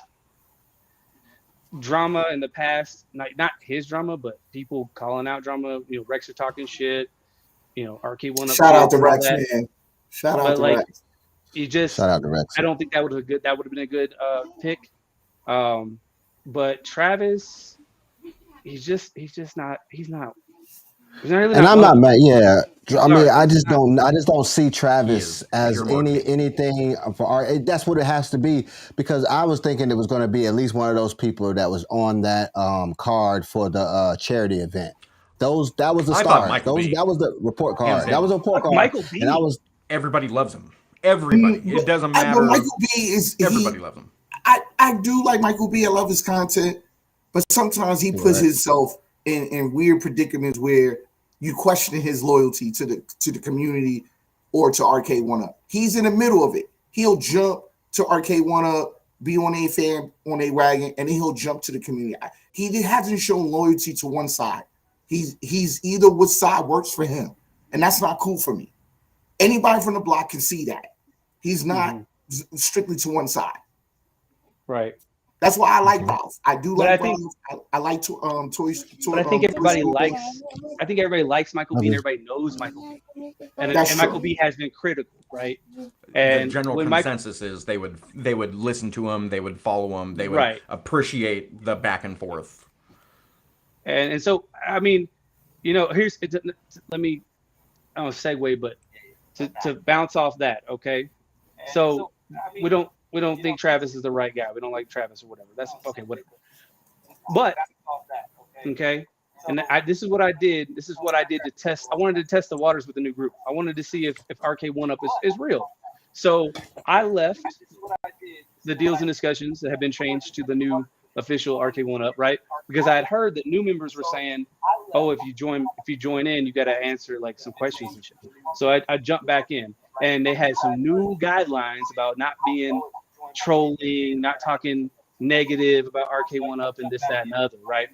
S3: drama in the past, not his drama, but people calling out drama, you know, Rex are talking shit, you know, Arcade one up.
S2: Shout out to Rex, man. Shout out to Rex.
S1: Shout out to Rex.
S3: I don't think that would have been a good pick. But Travis, he's not really.
S1: And I'm not mad. Yeah, I mean, I just don't see Travis as anything for art. That's what it has to be, because I was thinking it was going to be at least one of those people that was on that card for the charity event. That was the star. That was the report card. That was a report card.
S3: Michael B.
S1: And
S4: everybody loves him. Everybody. It doesn't matter.
S2: Michael B is
S4: everybody loves him.
S2: I do like Michael B. I love his content, but sometimes he puts himself in weird predicaments where you question his loyalty to the community or to Arcade 1-Up. He's in the middle of it. He'll jump to Arcade 1-Up, be on a fan, on a wagon, and then he'll jump to the community. He hasn't shown loyalty to one side. He's either which side works for him, and that's not cool for me. Anybody from the block can see that. He's not strictly to one side.
S3: Right.
S2: That's why I like Valve. I do like Valve. I like toys.
S3: But I think everybody likes. I think everybody likes Michael B. And everybody knows Michael B. And Michael B. has been critical, right? And
S4: the general consensus is they would listen to him, they would follow him, they would appreciate the back and forth.
S3: And so, I mean, you know, let me, I don't segue, but to bounce off that, okay? So we don't think Travis is the right guy. We don't like Travis or whatever. That's okay, whatever. But okay, and this is what I did. This is what I did to test. I wanted to test the waters with the new group. I wanted to see if Arcade 1-Up is real. So I left the deals and discussions that have been changed to the new official Arcade 1-Up, right? Because I had heard that new members were saying, "Oh, if you join in, you got to answer like some questions and shit." So I jumped back in, and they had some new guidelines about not being trolling, not talking negative about Arcade1Up and this, that, and the other, right?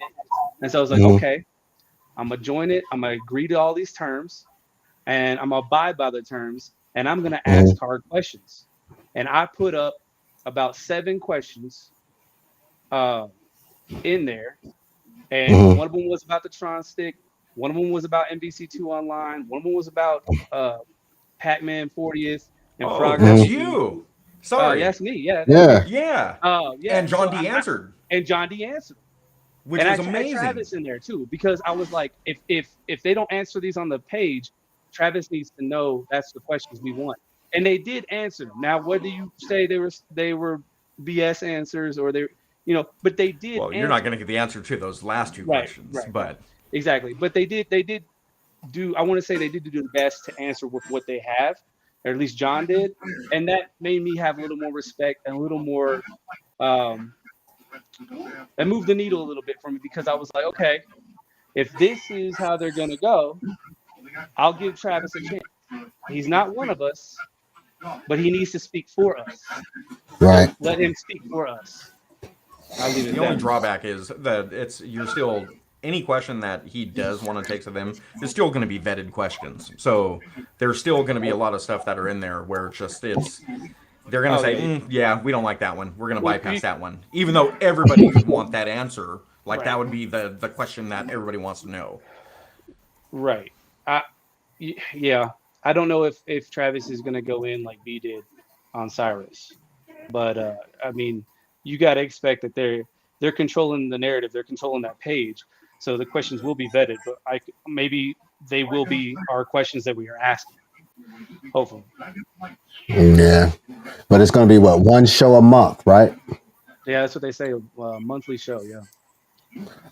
S3: And so I was like, okay, I'm gonna join it. I'm gonna agree to all these terms, and I'm gonna abide by the terms, and I'm gonna ask hard questions. And I put up about 7 questions in there, and one of them was about the Tron stick. One of them was about MVC2 Online. One of them was about Pac-Man 40th and
S4: Oh,
S3: Frog
S4: that's
S3: Recipe.
S4: you. Sorry.
S3: That's me. Yeah.
S1: Yeah.
S4: Yeah.
S3: Yeah.
S4: And John
S3: So
S4: D answered,
S3: and John D answered.
S4: which
S3: And
S4: was
S3: I had
S4: amazing.
S3: Travis in there too, because I was like, if they don't answer these on the page, Travis needs to know that's the questions we want. And they did answer them. Now, whether you say they were BS answers or they, but they did.
S4: Well, you're not going to get the answer to those last 2 questions,
S3: right,
S4: but
S3: exactly. But they did do. I want to say they did do the best to answer with what they have, or at least John did, and that made me have a little more respect and a little more. That moved the needle a little bit for me, because I was like, okay, if this is how they're gonna go, I'll give Travis a chance. He's not one of us, but he needs to speak for us.
S1: Right.
S3: Let him speak for us. I'll leave it
S4: the
S3: at
S4: only
S3: that.
S4: drawback is that you're still, any question that he does want to take to them is still going to be vetted questions. So there's still going to be a lot of stuff that are in there where they're going to say, yeah, we don't like that one. We're going to bypass that one. Even though everybody could want that answer, like that would be the question that everybody wants to know.
S3: Right. Yeah. I don't know if Travis is going to go in like B did on Cyrus, but I mean, you got to expect that they're controlling the narrative. They're controlling that page. So the questions will be vetted, but maybe they will be our questions that we are asking. Hopefully.
S1: Yeah. But it's going to be what, one show a month, right?
S3: Yeah, that's what they say. Monthly show. Yeah.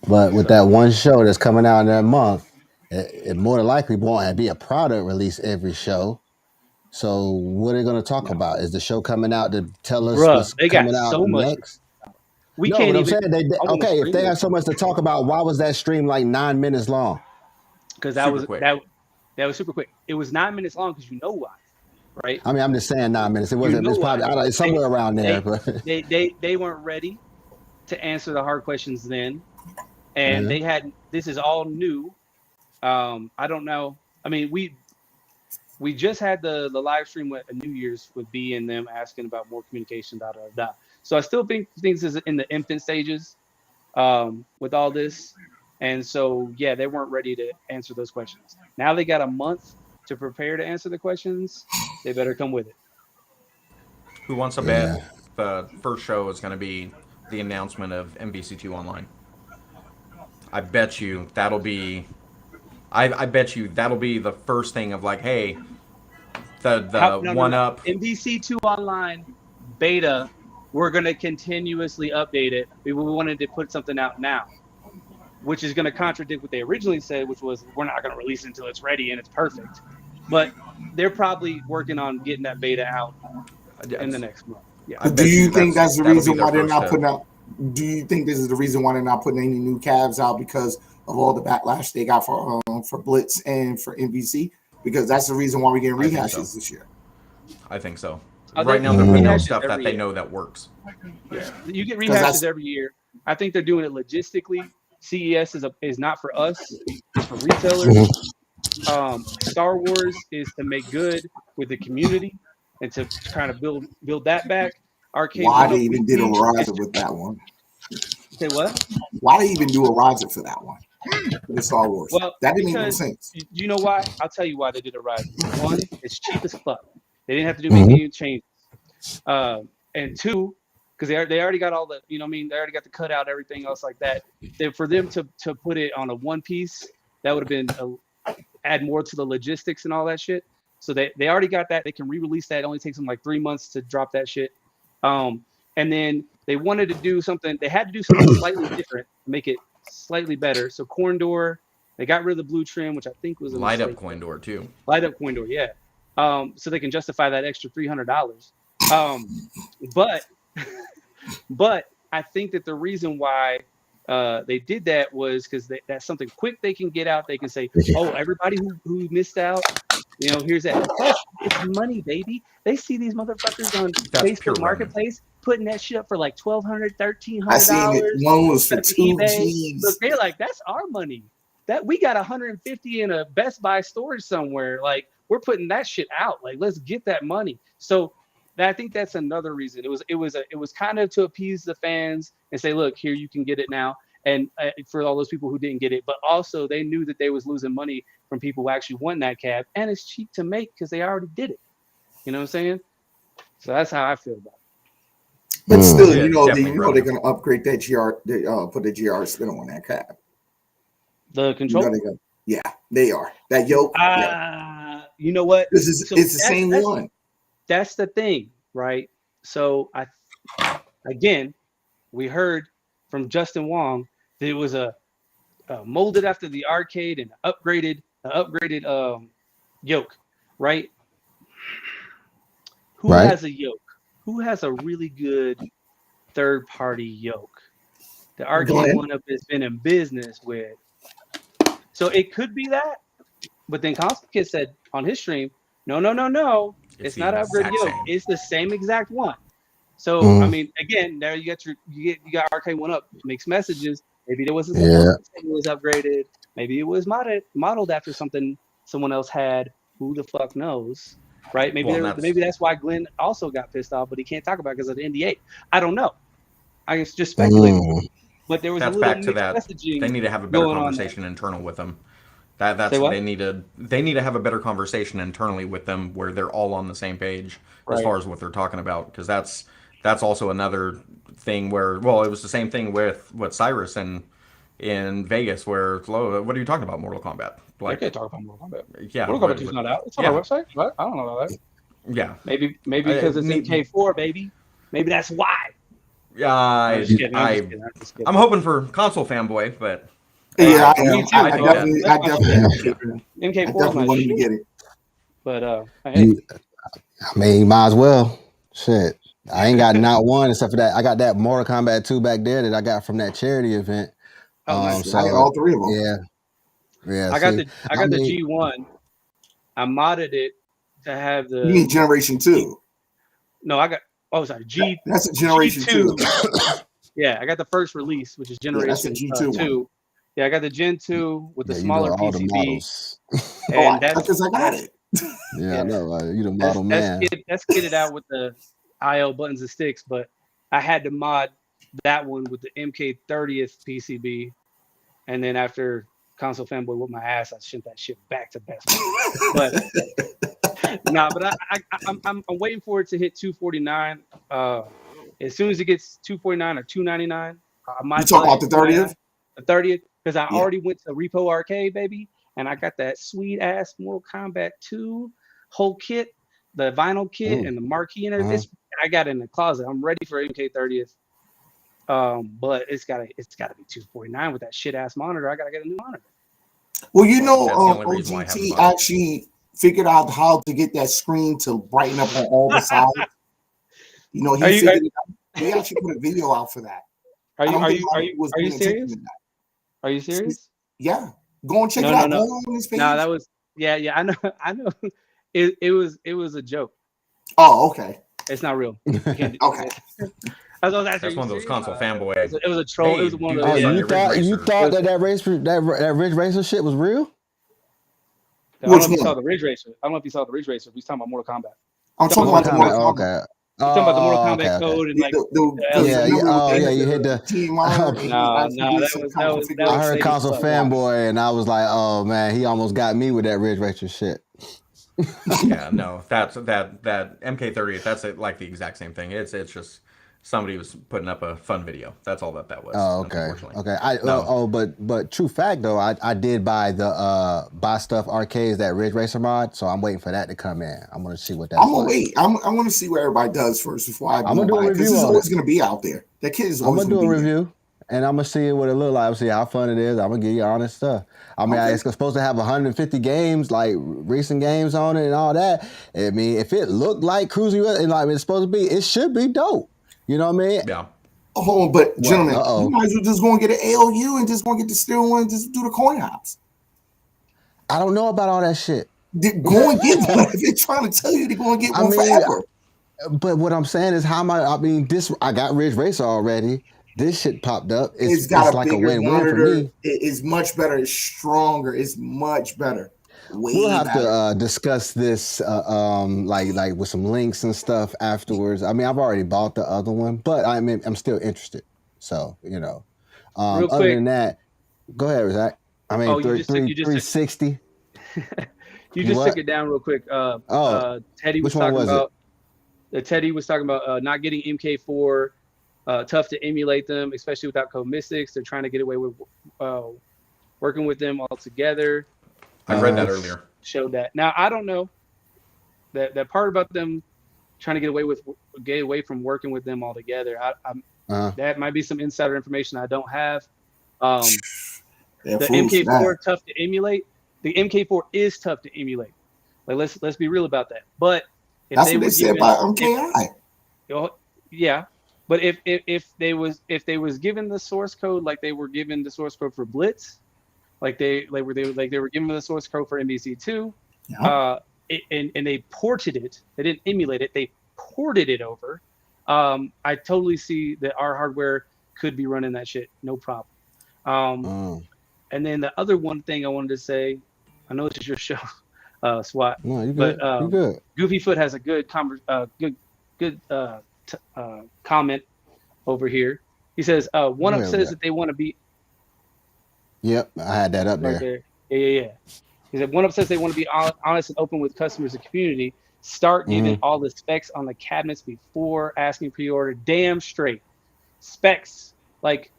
S1: But with that one show that's coming out in that month, it more than likely won't be a product release every show. So what are they going to talk about? Is the show coming out to tell us what's
S3: They got
S1: coming out
S3: so much.
S1: next?
S3: We
S1: No,
S3: can't
S1: what I'm
S3: even.
S1: saying, okay, if they got so much to talk about, why was that stream like 9 minutes long?
S3: Because that was super quick. It was 9 minutes long because you know why, right?
S1: I mean, I'm just saying 9 minutes. It wasn't. It's probably it's somewhere around there. But
S3: they weren't ready to answer the hard questions then, and they had. This is all new. I don't know. I mean, we just had the live stream with New Year's with B and them asking about more communication. So I still think things is in the infant stages with all this. And so, yeah, they weren't ready to answer those questions. Now they got a month to prepare to answer the questions. They better come with it.
S4: Who wants to bet the first show is going to be the announcement of MVC2 Online? I bet you that'll be... I bet you that'll be the first thing of like, hey, one-up...
S3: MVC2 Online beta, we're going to continuously update it. We wanted to put something out now, which is going to contradict what they originally said, which was we're not going to release it until it's ready and it's perfect. But they're probably working on getting that beta out in the next month. Yeah.
S2: Do you think that's the reason why they're not putting out? Do you think this is the reason why they're not putting any new calves out, because of all the backlash they got for Blitz and for NBC? Because that's the reason why we're getting rehashes this year.
S4: I think so. Right now they're putting out stuff that they know that works.
S3: Yeah, you get rehashes every year. I think they're doing it logistically. CES is not for us; it's for retailers. Star Wars is to make good with the community and to kind of build that back. Arcade.
S2: Why they even did a riser with that one?
S3: Say what?
S2: Why they even do a riser for that one? The Star Wars.
S3: Well,
S2: that didn't make no sense.
S3: You know why? I'll tell you why they did a riser. One, it's cheap as fuck. They didn't have to do any changes. And two, because they already got all the, they already got the cutout, everything else like that. For them to put it on a one piece, that would have been add more to the logistics and all that shit. So they already got that. They can re-release that. It only takes them like 3 months to drop that shit. And then they wanted to do something. They had to do something slightly different, make it slightly better. So Corn Door, they got rid of the blue trim, which I think was a
S4: light up Coin Door too.
S3: Light up Coin Door, yeah. So they can justify that extra $300. But I think that the reason why they did that was because that's something quick they can get out. They can say, oh, everybody who missed out You know, here's that. Plus, it's money, baby. They see these motherfuckers on
S4: That's pure
S3: Facebook
S4: money.
S3: Marketplace putting that shit up for like $1,200,
S2: I seen it.
S3: $1,300.
S2: One was for
S3: eBay.
S2: 2
S3: Look,
S2: Gs.
S3: they're like, that's our money. That we got 150 in a Best Buy storage somewhere. Like, we're putting that shit out. Like, let's get that money. So I think that's another reason. It was kind of to appease the fans and say, look, here you can get it now. And for all those people who didn't get it, but also they knew that they was losing money from people who actually won that cab, and it's cheap to make because they already did it. You know what I'm saying? So that's how I feel about it.
S2: But still,
S4: Yeah,
S2: you know,
S4: definitely
S2: they're going to upgrade that GR, put the GR spin on that cab.
S3: The control.
S2: Yeah, they are. That yoke.
S3: You know what?
S2: It's the same one.
S3: That's the thing, right? So again, we heard from Justin Wong that it was a molded after the arcade and upgraded yoke, right? Who has a yoke? Who has a really good third-party yoke? The arcade one up has been in business with. So it could be that, but then Constant Kid said on his stream, no, it's not an upgraded yoke. It's the same exact one. So I mean, again, there you got arcade one up, mixed messages. Maybe there was it was upgraded. Maybe it was modeled after something someone else had. Who the fuck knows, right? Maybe maybe that's why Glenn also got pissed off, but he can't talk about it because of the NDA. I don't know. I guess just speculating. But there was a little
S4: back to
S3: mixed
S4: that.
S3: messaging.
S4: They need to have a better conversation internal with them. That's they need to have a better conversation internally with them where they're all on the same page as far as what they're talking about, because that's also another thing where, well, it was the same thing with Cyrus and in Vegas where, what are you talking about, Mortal Kombat?
S3: Like, I can't talk about Mortal Kombat.
S4: Yeah,
S3: Mortal Kombat 2's not out. It's on our website. What? I don't know about that.
S4: Yeah,
S3: maybe because it's MK4, baby. Maybe that's why.
S4: Yeah, I'm hoping for console fanboy, but
S2: yeah, I
S3: definitely MK4
S2: wanted to get it.
S3: But hey.
S1: I mean, might as well. Shit. I ain't got not one except for that. I got that Mortal Kombat 2 back there that I got from that charity event.
S2: So I got all three of them.
S1: Yeah.
S3: I got the G1. I modded it to have the.
S2: You mean Generation 2?
S3: No, I got. Oh, sorry, G.
S2: That's a Generation
S3: G2. 2. Yeah, I got the first release, which is Generation
S2: G2
S3: 2. Yeah, I got the Gen 2 with the smaller PCB.
S2: And that's because I got it.
S1: Yeah, I know. You the model man.
S3: That's kitted out with the IO buttons and sticks, but I had to mod that one with the MK30th PCB, and then after Console Fanboy with my ass, I sent that shit back to Best Buy. But I'm waiting for it to hit 249. As soon as it gets 249 or 299, I might.
S2: You talking about the 30th?
S3: The 30th, because I already went to Repo Arcade, baby, and I got that sweet ass Mortal Kombat 2 whole kit, the vinyl kit and the marquee and everything. I got it in the closet. I'm ready for MK30th. But it's gotta be 249 with that shit ass monitor. I gotta get a new monitor.
S2: Well, you know, OGT actually figured out how to get that screen to brighten up on all the sides. You know, he actually put a video out for that.
S3: Are you serious? Are you serious?
S2: Yeah. Go and check it out.
S3: No, that was I know. It was a joke.
S2: Oh, okay.
S3: It's not real.
S2: Okay.
S3: That's
S4: one of those console fanboy.
S3: It was a troll. It was one of those.
S1: You thought that Ridge Racer shit was real?
S3: I don't know if you saw the Ridge Racer. I don't know if you saw the Ridge Racer. We was talking about Mortal Kombat.
S2: I'm talking about the Mortal Kombat.
S1: Okay.
S3: You're talking about the Mortal Kombat code and like
S1: you hit the
S3: No,
S1: I heard console fanboy and I was like, oh man, he almost got me with that Ridge Racer shit.
S4: Yeah, no, that MK30. That's like the exact same thing. It's just somebody was putting up a fun video. That's all that was.
S1: Oh, okay. Okay. But true fact though, I did buy the Buy Stuff Arcades, that Ridge Racer mod, so I'm waiting for that to come in. I'm gonna see what that's
S2: I'm gonna wait. I'm gonna see what everybody does first before I'm gonna do a review. This is always gonna be out there. That kid is always gonna do a review.
S1: And I'm gonna see what it look like. I'm see how fun it is. I'm gonna give you honest stuff. I mean, it's supposed to have 150 games, like recent games on it and all that. I mean, if it looked like Cruising and like it's supposed to be, it should be dope. You know what I mean?
S4: Yeah.
S2: Oh, but gentlemen, you might as well just go and get an ALU and just go and get the steering wheel and just do the coin hops.
S1: I don't know about all that shit.
S2: Go and get one. If they're trying to tell you they're going to get one forever.
S1: But what I'm saying is, I got Ridge Racer already. This shit popped up.
S2: It's got a
S1: like
S2: bigger
S1: a win-win
S2: monitor.
S1: for me.
S2: It's much better. It's stronger. It's much better.
S1: We'll have to discuss this like with some links and stuff afterwards. I mean, I've already bought the other one, but I'm still interested. So, you know.
S3: Real
S1: other
S3: quick,
S1: than that, go ahead, Zach. I mean, 360.
S3: You just took it down real quick. Teddy was talking about not getting MK4, tough to emulate them, especially without Code Mystics. They're trying to get away with working with them all together.
S4: I read that earlier.
S3: Showed that. Now I don't know that part about them trying to get away from working with them all together. That might be some insider information I don't have. The MK4 tough to emulate. The MK4 is tough to emulate. Like let's be real about that. But if
S2: that's what they said about MKI.
S3: Yeah, but if they was given the source code like they were given the source code for Blitz, like they were given the source code for MBC2, and they ported it. They didn't emulate it. They ported it over. I totally see that our hardware could be running that shit, no problem. And then the other one thing I wanted to say, I know this is your show, SWAT.
S1: No, you good.
S3: But
S1: you good.
S3: Goofy Foot has a good comment over here. He says, one of them says that they want to be.
S1: Yep, I had that up there.
S3: Yeah. He said, one of them says they want to be honest and open with customers and community. Start giving all the specs on the cabinets before asking pre-order. Damn straight. Specs. Like,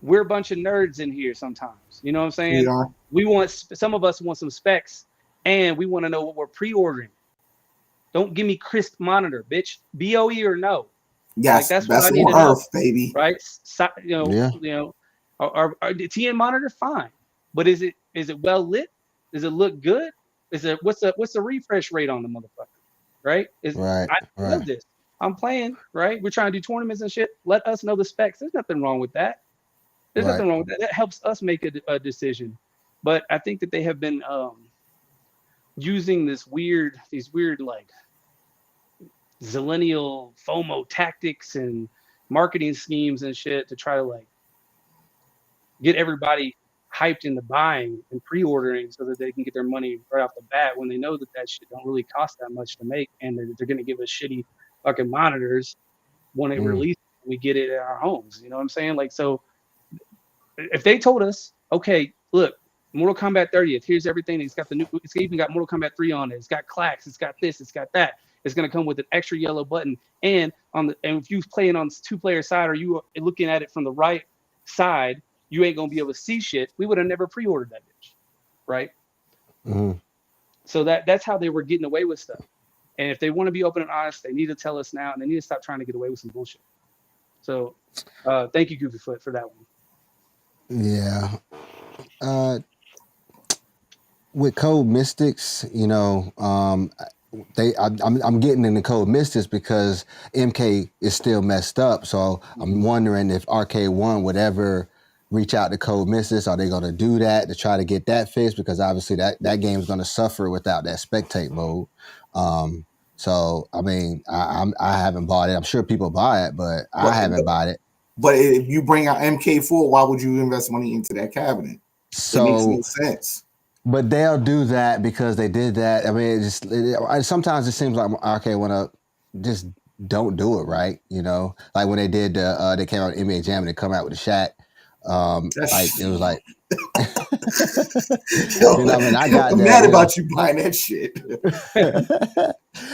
S3: we're a bunch of nerds in here sometimes. You know what I'm saying? Some of us want some specs, and we want to know what we're pre-ordering. Don't give me crisp monitor, bitch. BOE or no?
S2: Yes,
S3: like, that's what I need to know, baby. Right? Our TN monitor, fine, but is it well lit? Does it look good? What's the refresh rate on the motherfucker? Right? I love this. I'm playing, right? We're trying to do tournaments and shit. Let us know the specs. There's nothing wrong with that. There's nothing wrong with that. That helps us make a decision. But I think that they have been using these weird like zillennial FOMO tactics and marketing schemes and shit to try to like get everybody hyped into buying and pre-ordering so that they can get their money right off the bat when they know that shit don't really cost that much to make, and they're going to give us shitty fucking monitors when it releases. We get it at our homes. You know what I'm saying? Like, so if they told us, okay, look, Mortal Kombat 30th, here's everything. It's even got Mortal Kombat 3 on it. It's got clacks. It's got this. It's got that. It's going to come with an extra yellow button. And if you playing on 2-player side or you are looking at it from the right side, you ain't going to be able to see shit. We would have never pre-ordered that bitch. Right?
S1: Mm-hmm.
S3: So that's how they were getting away with stuff. And if they want to be open and honest, they need to tell us now, and they need to stop trying to get away with some bullshit. So thank you, Goofy Foot, for that one.
S1: Yeah. With Code Mystics, you know, I'm getting into Code Mystics because MK is still messed up. So I'm wondering if Arcade One would ever reach out to Code Mystics. Are they going to do that to try to get that fixed? Because obviously that game is going to suffer without that spectate mode. So I mean, I haven't bought it. I'm sure people buy it, but I haven't bought it.
S2: But if you bring out MK4, why would you invest money into that cabinet?
S1: So
S2: it makes no sense.
S1: But they'll do that because they did that. I mean, sometimes it seems like Arcade want to just don't do it right. You know, like when they did they came out with NBA Jam and they come out with the Shaq. Like it was like,
S2: you know, I mean, I'm mad about you buying that shit.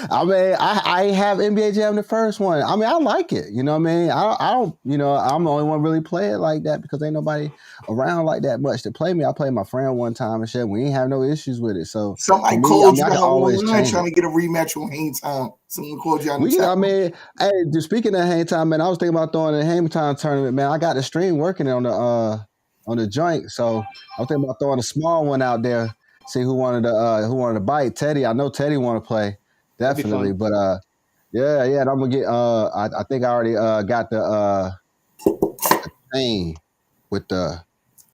S1: I mean, I have NBA Jam, the first one. I mean, I like it. You know what I mean? I don't, you know, I'm the only one really play it like that because ain't nobody around like that much to play me. I played my friend one time and shit. We ain't have no issues with it. So
S2: somebody called you online trying to get a rematch on Hang Time. Someone called you on the
S1: I mean, hey, speaking of Hang Time, man, I was thinking about throwing a Hang Time tournament, man. I got the stream working on the joint, so I was thinking about throwing a small one out there. See who wanted to bite. Teddy, I know Teddy want to play. Definitely, but yeah, and I'm gonna get. I think I already got the chain with the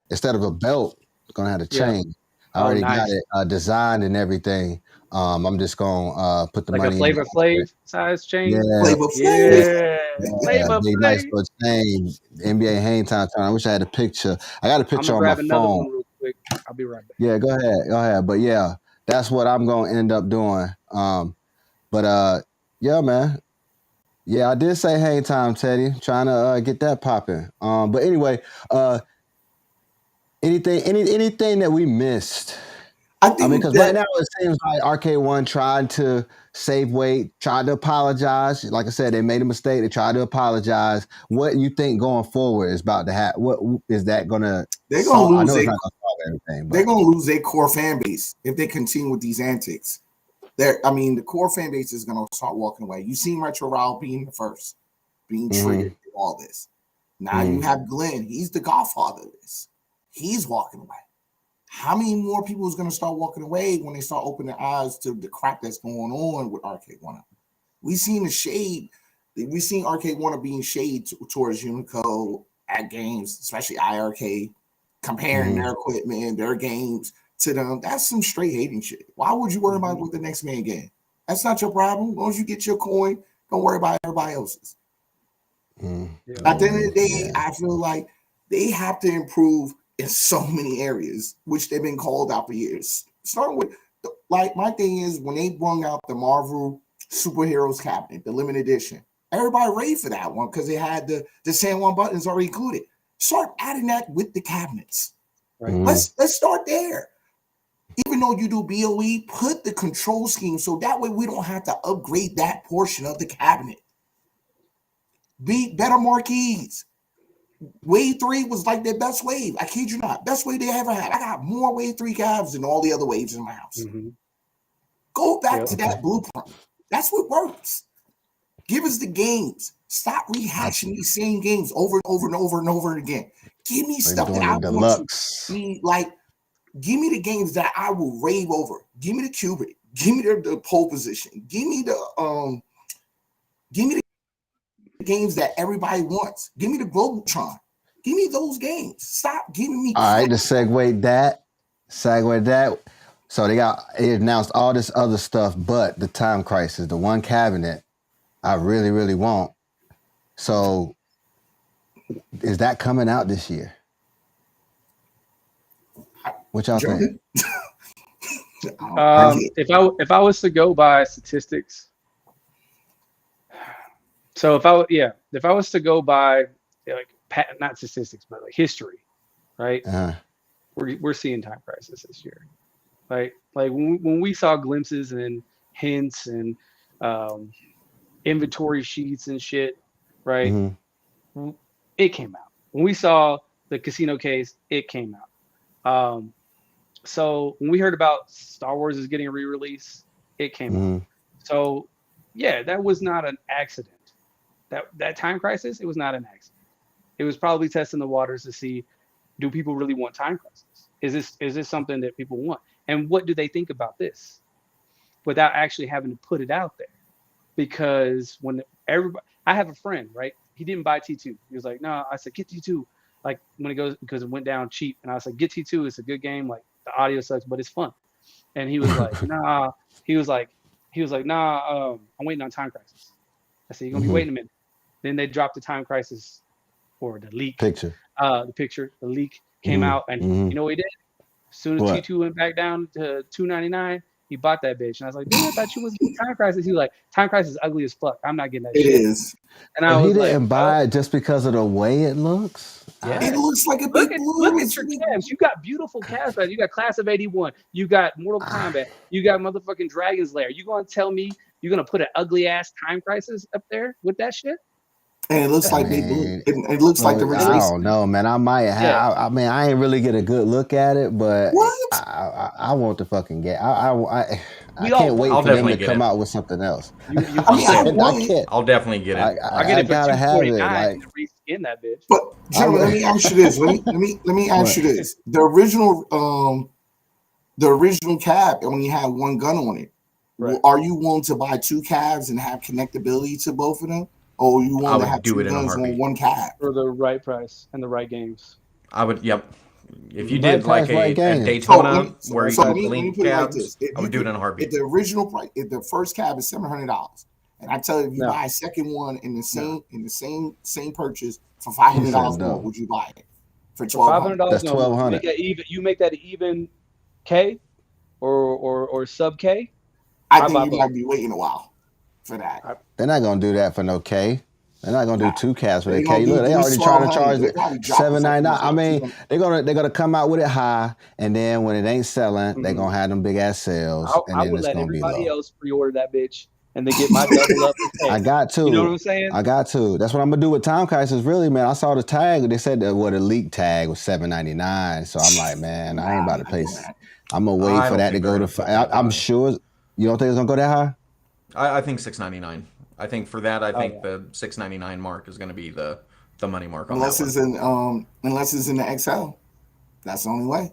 S1: instead of a belt, it's gonna have a chain. I already got
S3: nice.
S1: it designed and everything. I'm just gonna put the
S3: Like
S1: money
S3: a Flavor
S1: in.
S3: Flav size chain.
S1: Yeah,
S2: Flavor
S3: Yeah,
S1: yeah,
S3: Flavor
S1: big nice
S3: Flav.
S1: little chain. NBA hang time turn. I wish I had a picture. I got a
S3: I'm
S1: picture
S3: gonna
S1: on my
S3: grab another
S1: phone.
S3: one real quick. I'll be right back.
S1: Yeah, go ahead. But yeah, that's what I'm gonna end up doing. But yeah, man. Yeah, I did say hang time, Teddy. Trying to get that popping. But anyway, anything that we missed.
S2: I
S1: I mean,
S2: think
S1: because right
S2: that
S1: now it seems like Arcade One tried to save weight, tried to apologize. Like I said, they made a mistake. They tried to apologize. What you think going forward is about to happen? What is that gonna
S2: they're gonna
S1: solve? I
S2: lose
S1: know it's
S2: their
S1: not gonna solve everything,
S2: they're
S1: but
S2: gonna lose their core fan base if they continue with these antics. The core fan base is gonna start walking away. You seen Retro Rao being the first, being triggered in all this. Now you have Glenn. He's the godfather of this. He's walking away. How many more people is going to start walking away when they start opening their eyes to the crap that's going on with Arcade One Up? We've seen the shade. We've seen Arcade One Up being shade towards Unico at games, especially IRK, comparing their equipment, their games to them. That's some straight hating shit. Why would you worry about what the next man getting? That's not your problem. As long as you get your coin, don't worry about everybody else's. At the end of the day, I feel like they have to improve in so many areas, which they've been called out for years. Starting with, like, my thing is when they brought out the Marvel Superheroes cabinet, the limited edition, everybody raved for that one because they had the San Juan buttons already included. Start adding that with the cabinets.
S3: Right.
S2: Let's start there. Even though you do BOE, put the control scheme so that way we don't have to upgrade that portion of the cabinet. Be better marquees. Wave 3 was like their best wave. I kid you not. Best wave they ever had. I got more Wave 3 calves than all the other waves in my house. Go back to that blueprint. That's what works. Give us the games. Stop rehashing these same games over and over and over and over again. Give me stuff that I want to be like. Give me the games that I will rave over. Give me the Cubic. Give me the pole position. Give me the games that everybody wants. Give me the Globotron. Give me those games. Stop giving me.
S1: All right, to segue that. So they announced all this other stuff, but the Time Crisis, the one cabinet, I really, really want. So, is that coming out this year? What y'all think?
S3: If I was to go by statistics, so if I was to go by like not statistics but like history, right? We're seeing Time Crisis this year, right? Like when we saw glimpses and hints and inventory sheets and shit, right? It came out. When we saw the casino case, it came out. So when we heard about Star Wars is getting a re-release, it came out. So yeah, that was not an accident. That Time Crisis, it was not an accident. It was probably testing the waters to see, do people really want Time Crisis? Is this something that people want? And what do they think about this? Without actually having to put it out there. Because I have a friend, right? He didn't buy T2. He was like, no, I said, get T2. Like when it goes, because it went down cheap. And I was like, get T2, it's a good game. Like the audio sucks, but it's fun. And he was like, nah. He was like, nah, I'm waiting on Time Crisis. I said, you're gonna be waiting a minute. Then they dropped the Time Crisis or the leak. The leak came out, and you know what he did? As soon as T2 went back down to $299, he bought that bitch. And I was like, dude, I thought you was getting Time Crisis. He was like, Time Crisis is ugly as fuck. I'm not getting that shit.
S2: It is.
S3: And I was
S1: he didn't buy it just because of the way it looks.
S3: Yeah.
S2: It looks like a big blue.
S3: Look at your calves. You got beautiful calves. You got Class of 81. You got Mortal Kombat. You got motherfucking Dragon's Lair. You gonna tell me you're gonna put an ugly ass Time Crisis up there with that shit?
S2: And it looks like they blue. It looks like the
S1: I don't know, man. I might have. Yeah. I mean, I ain't really get a good look at it, but I want the fucking game. I can't wait for them to come out with something else.
S4: I'll definitely get it.
S3: I get it for $249 like, to reskin that bitch.
S2: But gentlemen, let me ask you this. Let me ask you this. The original cab only had one gun on it. Right. Are you willing to buy two cabs and have connectability to both of them? Or you want to have two guns on one cab?
S3: For the right price and the right games.
S4: I would, yep. If you
S1: Right
S4: did like
S1: price, right
S4: a
S1: game.
S4: Daytona where you
S2: So
S4: could
S2: let me
S4: link
S2: put it like
S4: cabs,
S2: this: if
S4: I would do it in a heartbeat.
S2: if the original price, if the first cab is $700, and I tell you, if you
S3: No.
S2: buy a second one in the same purchase for $500 more,
S1: no.
S2: would you buy it for
S3: $500?
S2: $1,200?
S1: That's
S3: No.
S1: $1,200.
S3: You make that even K or sub K.
S2: I
S3: I
S2: think
S3: buy
S2: you
S3: both.
S2: might be waiting a while for that.
S1: They're not gonna do that for no K. They're not gonna do
S2: Nah,
S1: 2 cabs for
S2: they
S1: their
S2: gonna
S1: K.
S2: do
S1: Look, they already trying to
S2: 1,200.
S1: charge
S2: They
S1: it
S2: probably drop the fucking
S1: $799. I mean,
S2: $200.
S1: they're gonna come out with it high, and then when it ain't selling, they're
S3: Mhm.
S1: gonna have them big ass sales, and
S3: I
S1: then
S3: would
S1: it's
S3: let
S1: gonna be
S3: everybody
S1: low.
S3: else pre-order that bitch and then get my double up for
S1: I
S3: K.
S1: got
S3: You know what
S1: to.
S3: I'm saying?
S1: I got to. That's what I'm gonna do with Time Crisis. Really, man. I saw the tag. They said that the leak tag was $799. So I'm like, man, I ain't
S2: Nah,
S1: about
S2: I'm
S1: to
S2: not
S1: pay.
S2: doing that.
S1: I'm gonna wait
S4: I
S1: for
S4: don't
S1: that to
S4: think they're
S1: go
S4: gonna
S1: to.
S4: put that
S1: I'm
S4: high.
S1: sure. You don't think it's gonna go that high?
S4: I think $699. I think for that, I
S3: Oh
S4: think
S3: yeah.
S4: the $699 mark is going to be the money mark on that
S2: Unless it's
S4: one.
S2: unless it's in the XL. That's the only way.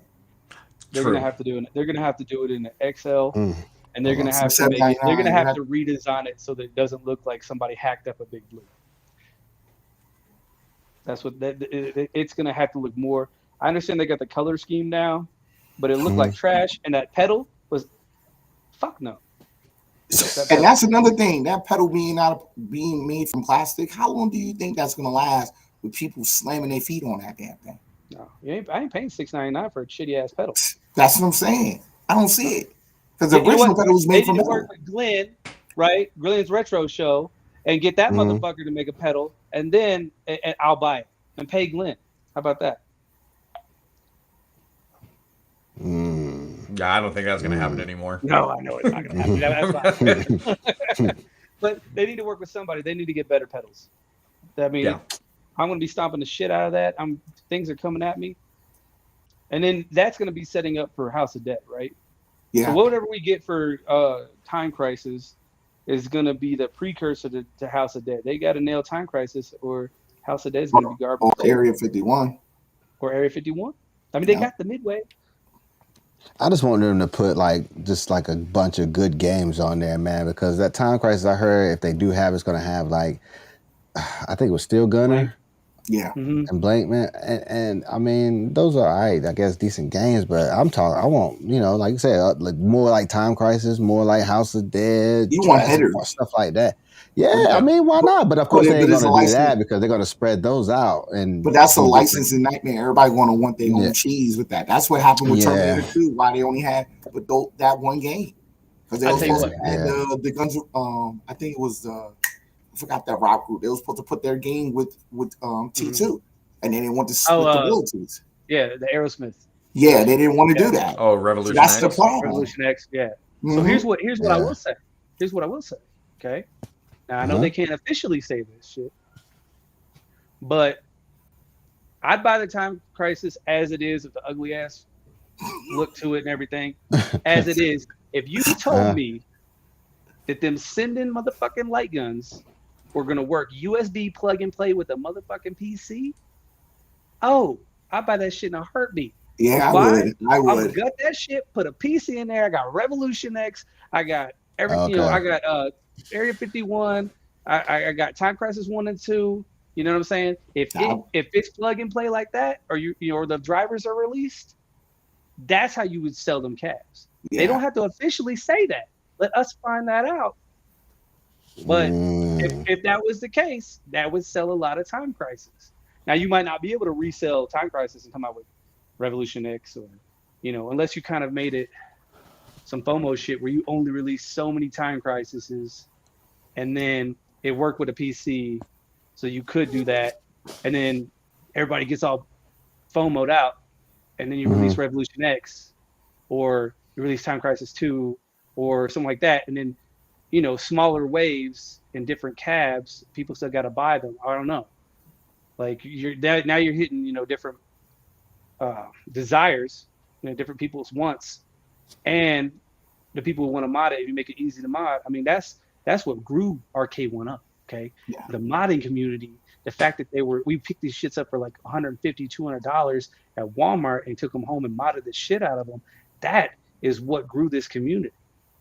S3: They're gonna
S4: True.
S3: have to do it. They're gonna have to do it in the XL,
S1: Mm.
S3: and they're
S1: Hold
S3: gonna
S1: on.
S2: For
S3: have to make it. They're gonna
S2: $799,
S3: have to redesign it so that it doesn't look like somebody hacked up a Big Blue. That's what it's gonna have to look more. I understand they got the color scheme now, but it looked like trash, and that pedal was fuck no. Fuck that
S2: and
S3: pedal.
S2: that's another thing. That pedal being made from plastic. How long do you think that's gonna last with people slamming their feet on that damn thing?
S3: No, I ain't paying $699 for a shitty ass pedal.
S2: That's what I'm saying. I don't see it because the
S3: You know what?
S2: original pedal was
S3: They
S2: made
S3: need
S2: from
S3: to work
S2: metal.
S3: with Glenn, right? Glenn's retro show, and get that motherfucker to make a pedal, and then and I'll buy it and pay Glenn. How about that?
S4: Yeah, I don't think that's going to happen anymore.
S3: No, I know it's not gonna happen. That's fine. But they need to work with somebody. They need to get better pedals. I mean,
S4: Yeah.
S3: I'm gonna be stomping the shit out of that. Things are coming at me, and then that's gonna be setting up for House of Dead, right? So
S2: Yeah.
S3: whatever we get for Time Crisis is gonna be the precursor to House of Dead. They got to nail Time Crisis, or House of Dead is gonna be garbage.
S2: Or Area 51.
S3: Or Area 51. I mean, they
S2: Yeah.
S3: got the Midway.
S1: I just want them to put just a bunch of good games on there, man, because that Time Crisis I heard if they do have it's gonna have I think it was Steel Gunner
S3: Blank.
S2: Yeah.
S3: Mm-hmm.
S1: and Blank, man, and I mean those are alright, I guess decent games, but I want like you said, more like Time Crisis, more like House of Dead,
S2: You want
S1: Jurassic
S2: headers.
S1: Park, stuff like that. Yeah,
S2: But-
S1: I mean why not? But of course
S2: but
S1: they ain't
S2: it's a
S1: gonna do
S2: license.
S1: that because they're gonna spread those out and.
S2: But that's a
S1: do different-
S2: licensing nightmare. Everybody gonna want their own cheese with that. That's what happened with Terminator 2. Why they only had that one game? Because they
S3: I'll
S2: were
S3: tell you
S2: supposed to
S3: what.
S2: add the guns. I think it was I forgot that rock group. They were supposed to put their game with T2, and then they want to split the royalties.
S3: Yeah, the Aerosmith.
S2: Yeah, they didn't want to do that.
S4: Oh, Revolution
S2: That's
S4: X.
S2: the problem.
S3: Revolution X. Yeah.
S2: Mhm.
S3: So here's what I will say. Here's what I will say. Okay. Now I know they can't officially say this shit, but I'd buy the Time Crisis as it is with the ugly ass look to it and everything, as it is. If you told me that them sending motherfucking light guns were gonna work USB plug and play with a motherfucking PC, I'd buy that shit in a heartbeat.
S2: Yeah,
S3: Why?
S2: I
S3: I'm
S2: would.
S3: gonna gut that shit, put a PC in there. I got Revolution X. I got everything.
S1: Okay.
S3: I got Area 51. I got Time Crisis 1 and 2. You know what I'm saying? If it's plug and play like that, or or the drivers are released, that's how you would sell them cabs.
S2: Yeah.
S3: They don't have to officially say that. Let us find that out. But if that was the case, that would sell a lot of Time Crisis. Now you might not be able to resell Time Crisis and come out with Revolution X, or unless you kind of made it some FOMO shit where you only release so many Time Crises, and then it worked with a PC, so you could do that, and then everybody gets all FOMO'd out, and then you release Revolution X, or you release Time Crisis 2, or something like that, and then smaller waves in different cabs, people still got to buy them. I don't know. Like now you're hitting different desires, different people's wants, and the people who want to mod it, if you make it easy to mod. I mean, that's what grew Arcade 1 up. Okay, the modding community, the fact that we picked these shits up for like $150, $200 at Walmart and took them home and modded the shit out of them. That is what grew this community,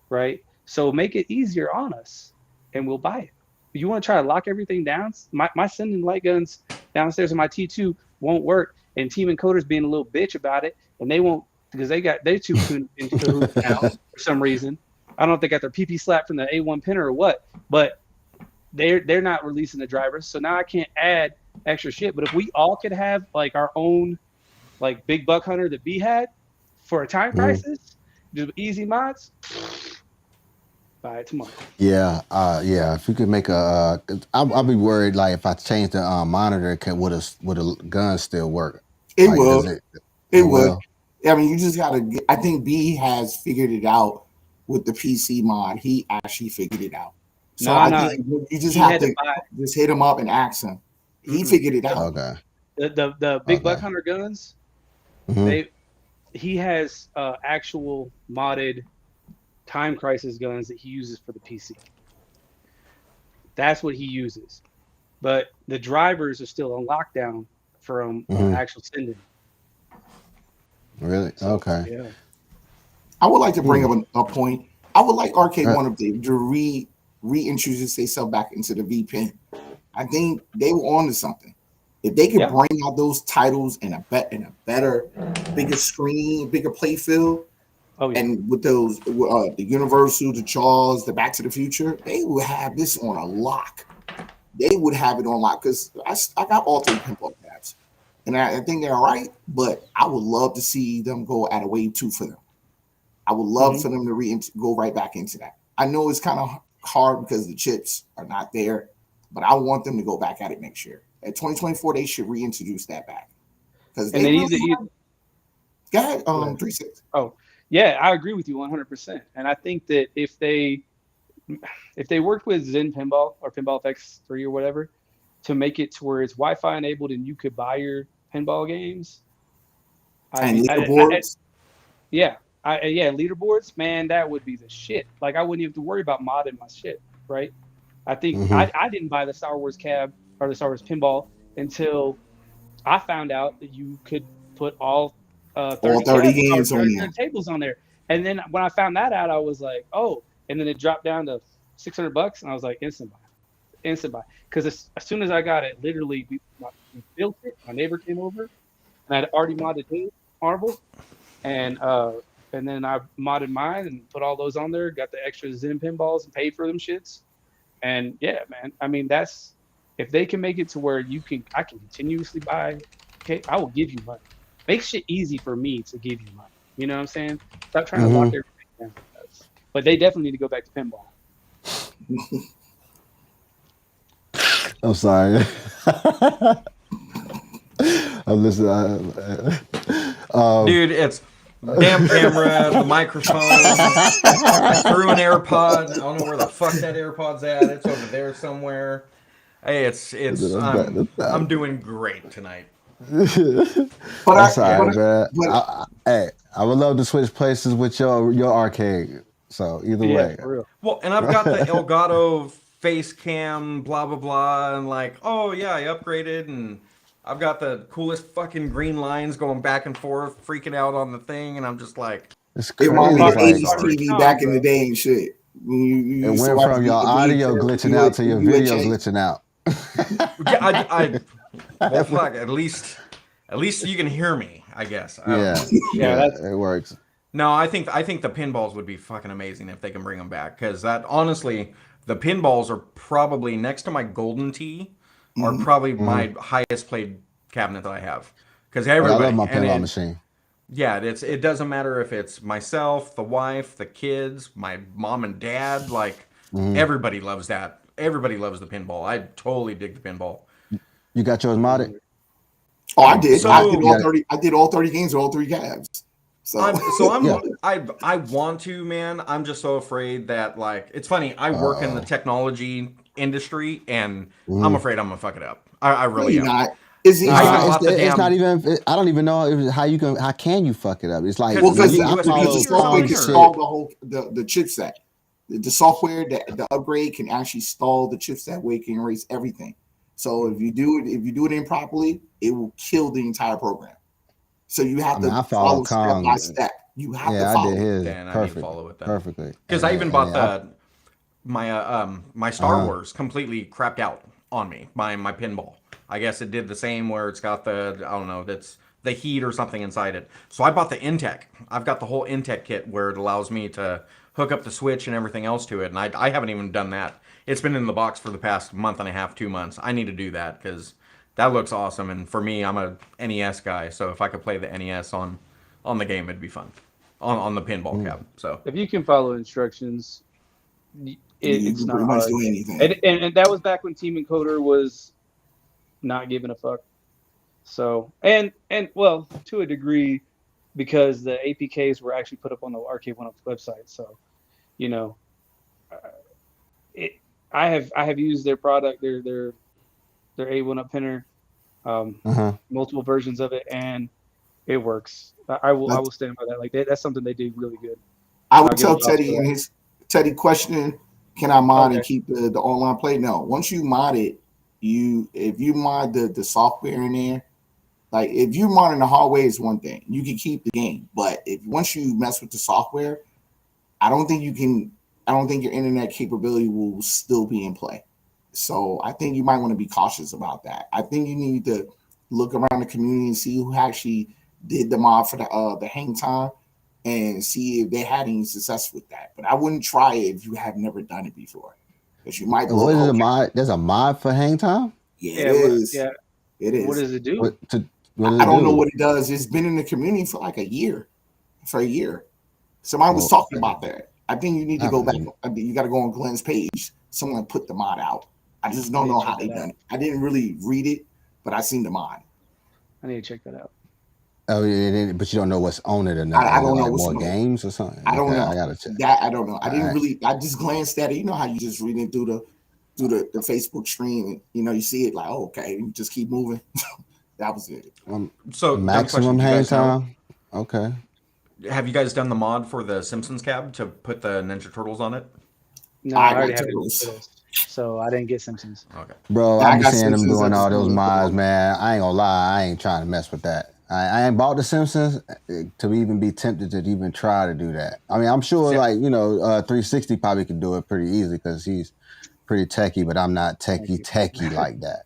S3: right? So make it easier on us, and we'll buy it. You want to try to lock everything down? My sending light guns downstairs in my T2 won't work and Team Encoder's being a little bitch about it, and they won't because they're too in cahoots now for some reason. I don't know if they got their PP slap from the A1 pinner or what, but they're not releasing the drivers, so now I can't add extra shit. But if we all could have like our own like big buck hunter that B had for a time crisis, just easy mods, buy it tomorrow.
S1: Yeah, yeah. If you could make a, I'll be worried. Like if I change the monitor, would a gun still work?
S2: It
S1: Like,
S2: will. It would.
S1: will?
S2: I mean, you just gotta. I think B has figured it out with the PC mod. He actually figured it out. So I think you just have to just hit him up and ask him. He figured it out.
S1: Okay.
S3: The big buck hunter guns, he has actual modded time crisis guns that he uses for the PC. That's what he uses. But the drivers are still on lockdown from actual sending.
S1: Really?
S3: So,
S1: okay.
S3: Yeah.
S2: I would like to bring up a point. I would like Arcade One of them to reintroduce themselves back into the V pin. I think they were on to something. If they could bring out those titles in a better, bigger screen, bigger play field, and with those the Universal, the Jaws, the Back to the Future, they would have this on a lock. They would have it on lock because I got all 3 pinball tabs, and I think they're all right. But I would love to see them go at a wave 2 for them. I would love for them to go right back into that. I know it's kind of hard because the chips are not there, but I want them to go back at it next year. At 2024, they should reintroduce that back because they need to. Go ahead, 3-6.
S3: Oh, yeah, I agree with you 100%. And I think that if they worked with Zen Pinball or Pinball FX3 or whatever to make it to where it's Wi-Fi enabled and you could buy your pinball games
S2: and leaderboards,
S3: leaderboards, man, that would be the shit. Like I wouldn't even have to worry about modding my shit, right? I think I didn't buy the Star Wars cab or the Star Wars pinball until I found out that you could put all 30
S2: games on there,
S3: tables on there. And then when I found that out, I was like, oh, and then it dropped down to $600, and I was like, instant buy. Because as soon as I got it, literally we built it. My neighbor came over, and I'd already modded his Marvel, and then I modded mine and put all those on there. Got the extra Zen pinballs and paid for them shits. And yeah, man, I mean that's. If they can make it to where I can continuously buy, okay, I will give you money. Make shit easy for me to give you money. You know what I'm saying? Stop trying to lock everything down. But they definitely need to go back to pinball.
S1: I'm sorry. I'm listening.
S4: Dude, it's damn camera, the microphone. I threw an AirPod. I don't know where the fuck that AirPod's at. It's over there somewhere. Hey, I'm doing great tonight.
S1: That's all right, man. Hey, I would love to switch places with your arcade. So either way.
S3: For real.
S4: Well, and I've got the Elgato face cam, blah blah blah, and like, oh yeah, I upgraded, and I've got the coolest fucking green lines going back and forth, freaking out on the thing, and I'm just like,
S1: it's
S2: crazy. It reminds me of 80s
S1: like,
S2: TV back in the day and shit.
S1: It went from your audio glitching out to your video glitching out.
S4: Yeah, well, fuck. At least you can hear me, I guess.
S1: Yeah, it works.
S4: No, I think the pinballs would be fucking amazing if they can bring them back, because that honestly, the pinballs are probably next to my Golden Tee, are probably my highest played cabinet that I have. Because everybody,
S1: I love my pinball machine.
S4: Yeah, it doesn't matter if it's myself, the wife, the kids, my mom and dad. Like everybody loves that. Everybody loves the pinball. I totally dig the pinball.
S1: You got yours modded?
S2: Oh, I did. So, I did all 30 games with all 3 cabs.
S4: I want to, man. I'm just so afraid that, like, it's funny. I work in the technology industry, and I'm afraid I'm gonna fuck it up. I really am.
S2: Not.
S1: It's not even. I don't even know how can you fuck it up. It's like
S2: because the software can stall the chipset. The software, the upgrade can actually stall the chipset where it can erase everything. So if you do it improperly, it will kill the entire program. So you have to follow step by step. You have to follow.
S1: I did his
S4: I
S1: perfect,
S4: need to follow with that
S1: perfectly.
S4: Because I even bought my Star Wars completely crapped out, on me, my pinball. I guess it did the same where it's got the, I don't know, that's the heat or something inside it. So I bought the Intech. I've got the whole Intech kit where it allows me to hook up the switch and everything else to it. And I haven't even done that. It's been in the box for the past month and a half, 2 months. I need to do that because that looks awesome. And for me, I'm a NES guy. So if I could play the NES on the game, it'd be fun. On the pinball cab. So
S3: if you can follow instructions, it's not
S2: pretty much
S3: hard.
S2: do anything.
S3: And that was back when Team Encoder was not giving a fuck. So and well, to a degree, because the APKs were actually put up on the Arcade 1 Up website. So, you know, I have used their product, their A1 Up pinner, multiple versions of it, and it works. I will stand by that. Like that's something they did really good.
S2: I would tell Teddy in his Teddy questioning, can I mod and keep the online play? No. Once you mod it, if you mod the software in there, like if you mod in the hallway is one thing. You can keep the game. But if once you mess with the software, I don't think your internet capability will still be in play. So I think you might want to be cautious about that. I think you need to look around the community and see who actually did the mod for the hang time and see if they had any success with that. But I wouldn't try it if you have never done it before. Because you might
S1: What is a mod? There's a mod for hang time?
S2: Yeah, it is.
S3: Yeah.
S2: It is.
S3: What does it do?
S2: I don't know what it does. It's been in the community for like a year. Somebody was talking about that. I think you need to go back. You got to go on Glen's page. Someone put the mod out. I just don't know how they done it. I didn't really read it, but I seen the mod.
S3: I need to check that out.
S1: Oh, yeah, but you don't know what's on it or not.
S2: I don't know what's
S1: more games or something.
S2: I don't know.
S1: I gotta check
S2: that. I don't know. I didn't really. I just glanced at it. You know how you just reading through the Facebook stream, and you see it like, oh, okay, you just keep moving. That was it.
S4: So
S1: maximum hang time. Okay.
S4: Have you guys done the mod for the Simpsons cab to put the Ninja Turtles on it?
S3: No, I already have it. So I didn't get Simpsons.
S4: Okay.
S1: Bro, I'm seeing them doing all those mods, man. I ain't gonna lie, I ain't trying to mess with that. I ain't bought the Simpsons to even be tempted to even try to do that. I mean, I'm sure 360 probably could do it pretty easily because he's pretty techie, but I'm not techie like that.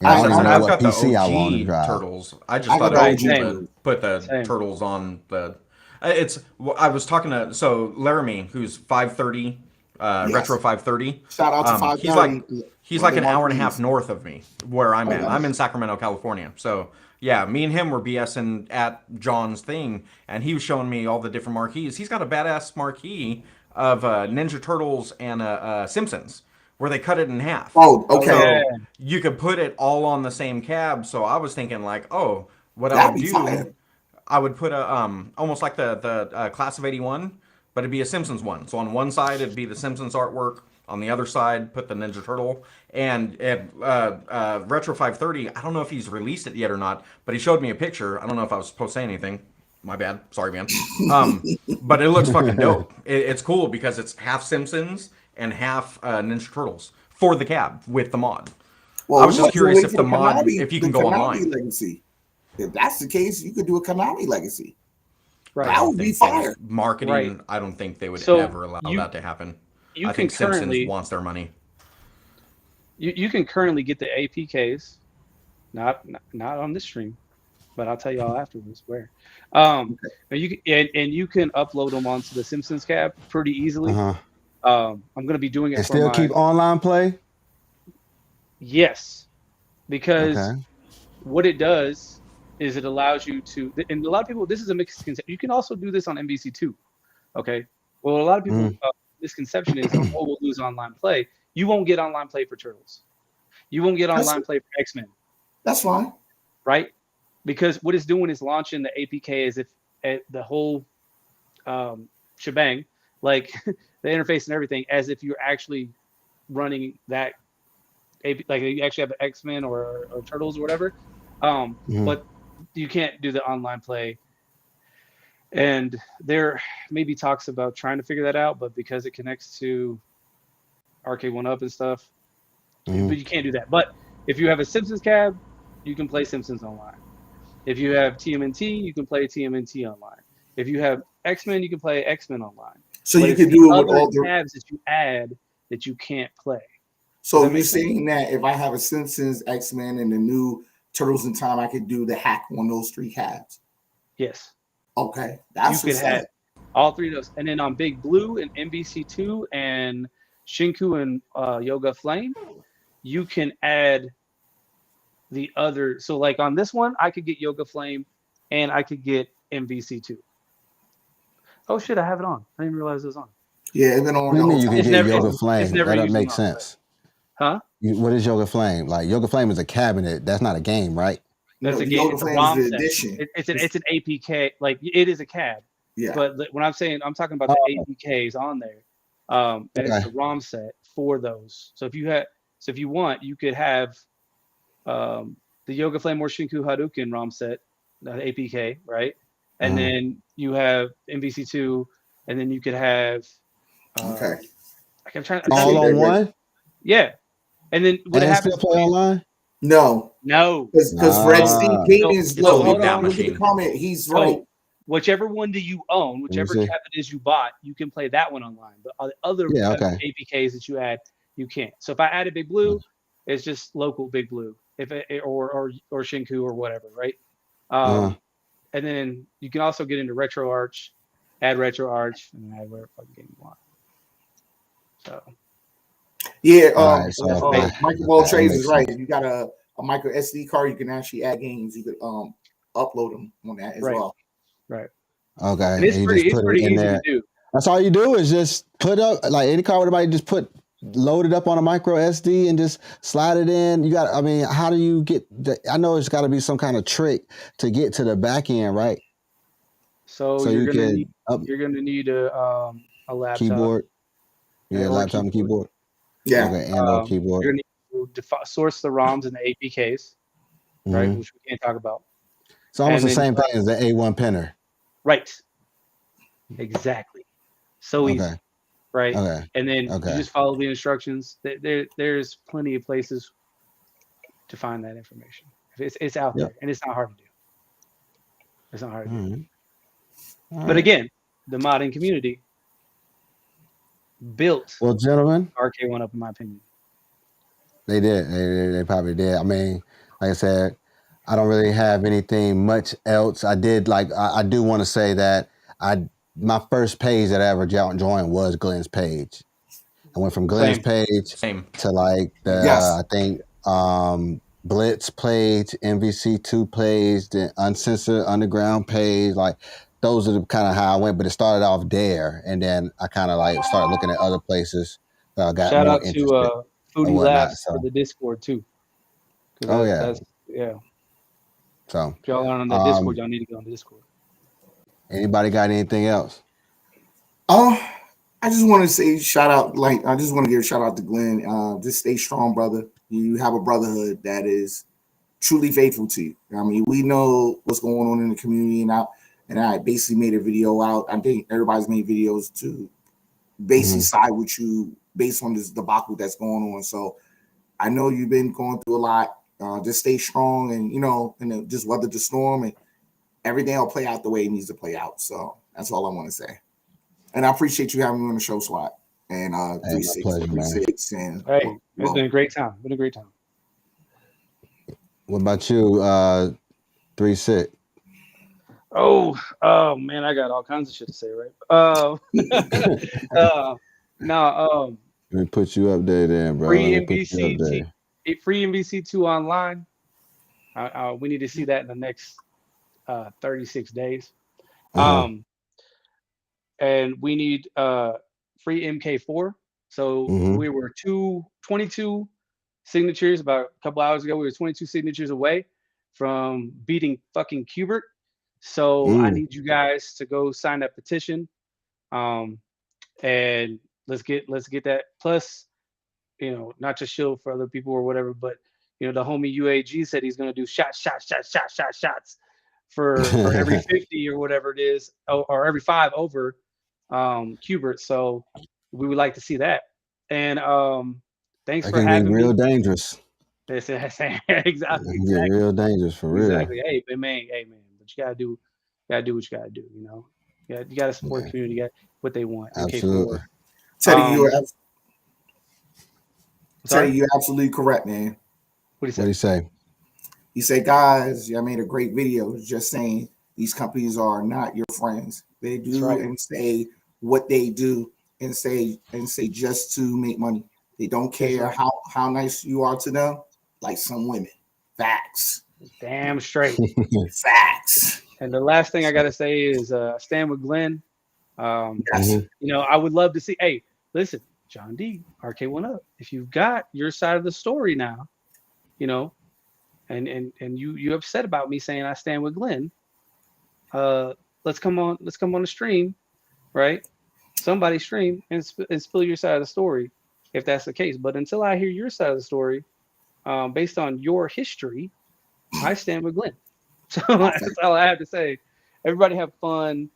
S1: I don't even know what PC I want to drive.
S4: Turtles. I just thought it was cool to put the turtles on the. I was talking to Laramie, who's 530, Retro 530.
S2: Shout out to 530.
S4: He's like an hour and a half north of me, where I'm at. I'm in Sacramento, California. So yeah, me and him were BSing at John's thing, and he was showing me all the different marquees. He's got a badass marquee of Ninja Turtles and Simpsons, where they cut it in half.
S2: Oh, okay.
S4: So you could put it all on the same cab. So I was thinking like, what I would do, I would put a almost like the Class of '81, but it'd be a Simpsons one. So on one side it'd be the Simpsons artwork. On the other side, put the Ninja Turtle. And at Retro 530, I don't know if he's released it yet or not, but he showed me a picture. I don't know if I was supposed to say anything. My bad. Sorry, man. But it looks fucking dope. It's cool because it's half Simpsons and half Ninja Turtles for the cab with the mod. Well, I was just curious if the mod, if you can go online.
S2: Legacy. If that's the case, you could do a Konami Legacy.
S3: Right.
S2: That would be fire.
S4: Marketing, right. I don't think they would ever allow that to happen. I think Simpsons wants their money.
S3: You can currently get the APKs, not on this stream, but I'll tell y'all afterwards where. And you can upload them onto the Simpsons cab pretty easily. I'm going to be doing it.
S1: And still keep online play.
S3: Yes, because what it does is it allows you to, and a lot of people, this is a misconception. You can also do this on NBC too. Okay. Well, a lot of people. Misconception is, we'll lose online play. You won't get online play for Turtles. You won't get online play for X-Men.
S2: That's fine.
S3: Right? Because what it's doing is launching the APK as if the whole shebang, like the interface and everything, as if you're actually running that, like you actually have an X-Men or Turtles or whatever. But you can't do the online play. And there maybe talks about trying to figure that out, but because it connects to Arcade 1 Up and stuff, but you can't do that. But if you have a Simpsons cab, you can play Simpsons online. If you have TMNT, you can play TMNT online. If you have X-Men, you can play X-Men online.
S2: So you can do it with
S3: all the tabs that you add that you can't play.
S2: So you're saying that if I have a Simpsons, X-Men, and the new Turtles in Time, I could do the hack on those 3 cabs?
S3: Yes.
S2: Okay. That's
S3: you could have all 3 of those. And then on Big Blue and MVC2 and Shinku and Yoga Flame, you can add the other. So like on this one, I could get Yoga Flame and I could get MVC2. Oh shit, I have it on. I didn't realize it was on.
S2: Yeah, it's been on.
S1: What do you mean you can get Yoga Flame? That doesn't make
S3: on,
S1: sense.
S3: Huh?
S1: What is Yoga Flame? Like Yoga Flame is a cabinet. That's not a game, right?
S3: That's a game. It's a ROM set. It's an APK. Like it is a cab. Yeah. But when I'm saying, I'm talking about the APKs on there. And it's the ROM set for those. So if you want, you could have the Yoga Flame or Shinku Hadouken ROM set, the APK, right? And then you have MVC2, and then you could have I'm trying
S1: all on one.
S3: Yeah, and then what happens?
S1: Still play online?
S2: No, because Red Steve Gaming is low.
S4: Look at
S2: the comment. He's right.
S3: Whichever one do you own, whichever cabinet is you bought, you can play that one online. But the other APKs that you add, you can't. So if I added Big Blue, it's just local Big Blue. If it, or Shinku or whatever, right? And then you can also get into RetroArch, add RetroArch, and add whatever fucking game you want. So.
S2: Yeah, Michael Ball Trades is right. If you got a micro SD card, you can actually add games. You could upload them on that as well.
S3: Right.
S1: Okay.
S3: And it's pretty easy to do.
S1: That's all you do is just put up like any card. Everybody just load it up on a micro SD and just slide it in. You got. I mean, how do you get? I know it's got to be some kind of trick to get to the back end, right?
S3: So you're gonna need a laptop,
S1: keyboard. Yeah, laptop and keyboard.
S2: Yeah.
S1: Okay, and keyboard.
S3: You're going to source the ROMs and the APKs, right? Which we can't talk about.
S1: It's almost the same thing as the A1 pinner.
S3: Right. Exactly. So easy. Right.
S1: Okay.
S3: And then you just follow the instructions. There's plenty of places to find that information. It's out there, and it's not hard to do. It's not hard to do. But again, the modding community built
S1: gentlemen,
S3: RK1 up, in my opinion.
S1: They did. They probably did. I mean, like I said, I don't really have anything much else. I do want to say that my first page that I ever joined was Glen's page. I went from Glen's page to like I think Blitz page, MVC2 page, the Uncensored Underground page, like. Those are the kind of how I went, but it started off there, and then I kind of like started looking at other places. Got
S3: shout
S1: more
S3: out to Foodie Labs for the Discord too.
S1: Yeah. So
S3: if y'all aren't on the Discord, y'all need to get on the Discord.
S1: Anybody got anything else?
S2: I just want to say shout out. I just want to give a shout out to Glenn. Just stay strong, brother. You have a brotherhood that is truly faithful to you. I mean, we know what's going on in the community and I basically made a video out. I think everybody's made videos to basically side with you based on this debacle that's going on. So I know you've been going through a lot. Just stay strong and just weather the storm, and everything will play out the way it needs to play out. So that's all I want to say. And I appreciate you having me on the show, SWAT. And 36. And
S3: it's been a great time.
S1: What about you, 36?
S3: Oh man, I got all kinds of shit to say, right?
S1: Let me put you up there, then, bro.
S3: Free MVC2 online. We need to see that in the next 36 days. And we need free MK4. So we were 22 signatures about a couple hours ago. We were 22 signatures away from beating fucking Qbert. So I need you guys to go sign that petition, and let's get that. Plus, not just shield for other people or whatever, but the homie UAG said he's gonna do shots for every 50 or whatever it is, or every 5 over Qbert. So we would like to see that. And thanks for having me.
S1: Real dangerous.
S3: Exactly.
S1: Real dangerous for real.
S3: Exactly. Hey man. But you gotta do what you gotta do. You gotta support the community. You got what they want.
S1: Absolutely.
S2: Teddy, Tell you, you're absolutely correct, man.
S3: What
S1: do you say?
S2: He said, guys, y'all made a great video just saying these companies are not your friends. They do and say what they do and say just to make money. They don't care how nice you are to them, like some women. Facts.
S3: Damn straight.
S2: Facts.
S3: And the last thing I gotta say is stand with Glenn.
S2: Yes.
S3: You know, I would love to see. Hey, listen, John D, RK1 Up. If you've got your side of the story now, you know, and you upset about me saying I stand with Glenn, let's come on the stream, right? Somebody stream and spill your side of the story if that's the case. But until I hear your side of the story, based on your history, I stand with Glenn. So that's all I have to say. Everybody have fun.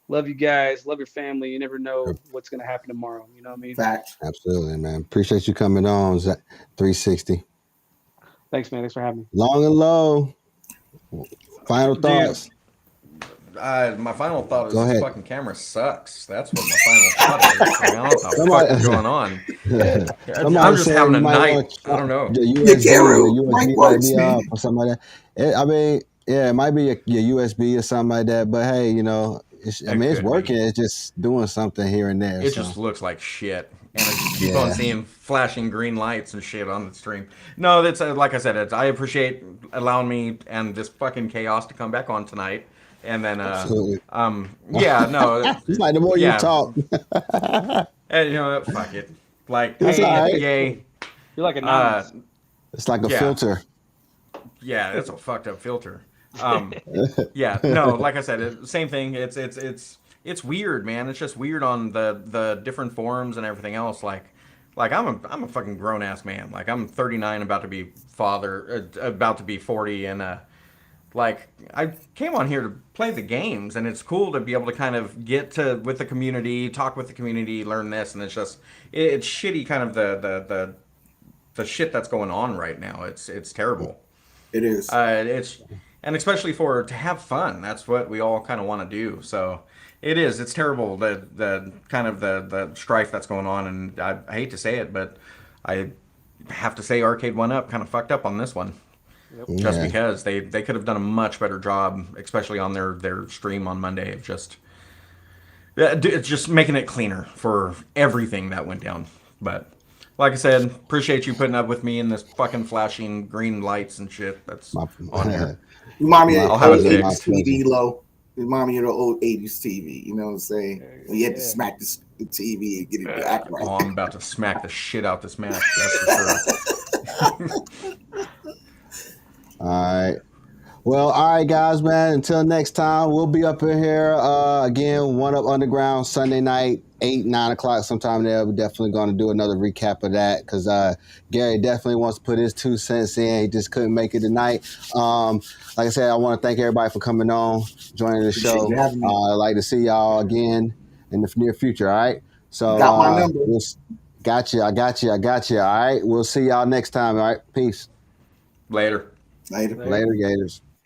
S3: Love you guys. Love your family. You never know what's going to happen tomorrow. You know what I mean?
S2: Facts.
S1: Absolutely, man. Appreciate you coming on, 360.
S3: Thanks, man. Thanks for having me.
S1: Long and low. Final thoughts.
S4: My final thought is this fucking camera sucks. That's what my final thought is. I don't know what the fuck is going on. I'm just having a night. I don't know.
S1: The USB might be up or something like that. I mean, yeah, it might be your USB or something like that. But hey, you know, it's working. It's just doing something here and there.
S4: It just looks like shit. And I just keep on seeing flashing green lights and shit on the stream. No, that's like I said. I appreciate allowing me and this fucking chaos to come back on tonight. And then, yeah, no.
S1: It's like the more you talk.
S4: And, you know, fuck it. Like, hey, yay.
S3: You're like a
S1: it's like a filter.
S4: Yeah, it's a fucked up filter. Yeah, no, like I said, same thing. It's weird, man. It's just weird on the different forums and everything else. Like I'm a fucking grown ass man. Like I'm 39, about to be 40, and like I came on here to play the games, and it's cool to be able to kind of get with the community, talk with the community, learn this, and it's shitty kind of the shit that's going on right now. It's terrible.
S2: It is.
S4: And especially to have fun. That's what we all kind of want to do. So it's terrible, the kind of the strife that's going on, and I hate to say it, but I have to say Arcade1 Up kind of fucked up on this one. Yep. Just because they could have done a much better job, especially on their stream on Monday, of just making it cleaner for everything that went down. But like I said, appreciate you putting up with me in this fucking flashing green lights and shit that's on here.
S2: Remind me of the old 80s TV, low. Remind me of the old 80s TV. You know what I'm saying? When you had to smack the TV and get it to act right.
S4: Oh, I'm about to smack the shit out this match. That's for sure.
S1: All right. Well, all right, guys, man. Until next time, we'll be up in here again, One Up Underground, Sunday night, 8, 9 o'clock sometime there. We're definitely going to do another recap of that because Gary definitely wants to put his 2 cents in. He just couldn't make it tonight. Like I said, I want to thank everybody for coming on, joining the show. I'd like to see y'all again in the near future, all right? So,
S2: got my number.
S1: Got you. I got you. All right? We'll see y'all next time, all right? Peace.
S4: Later.
S2: Later,
S1: Gators.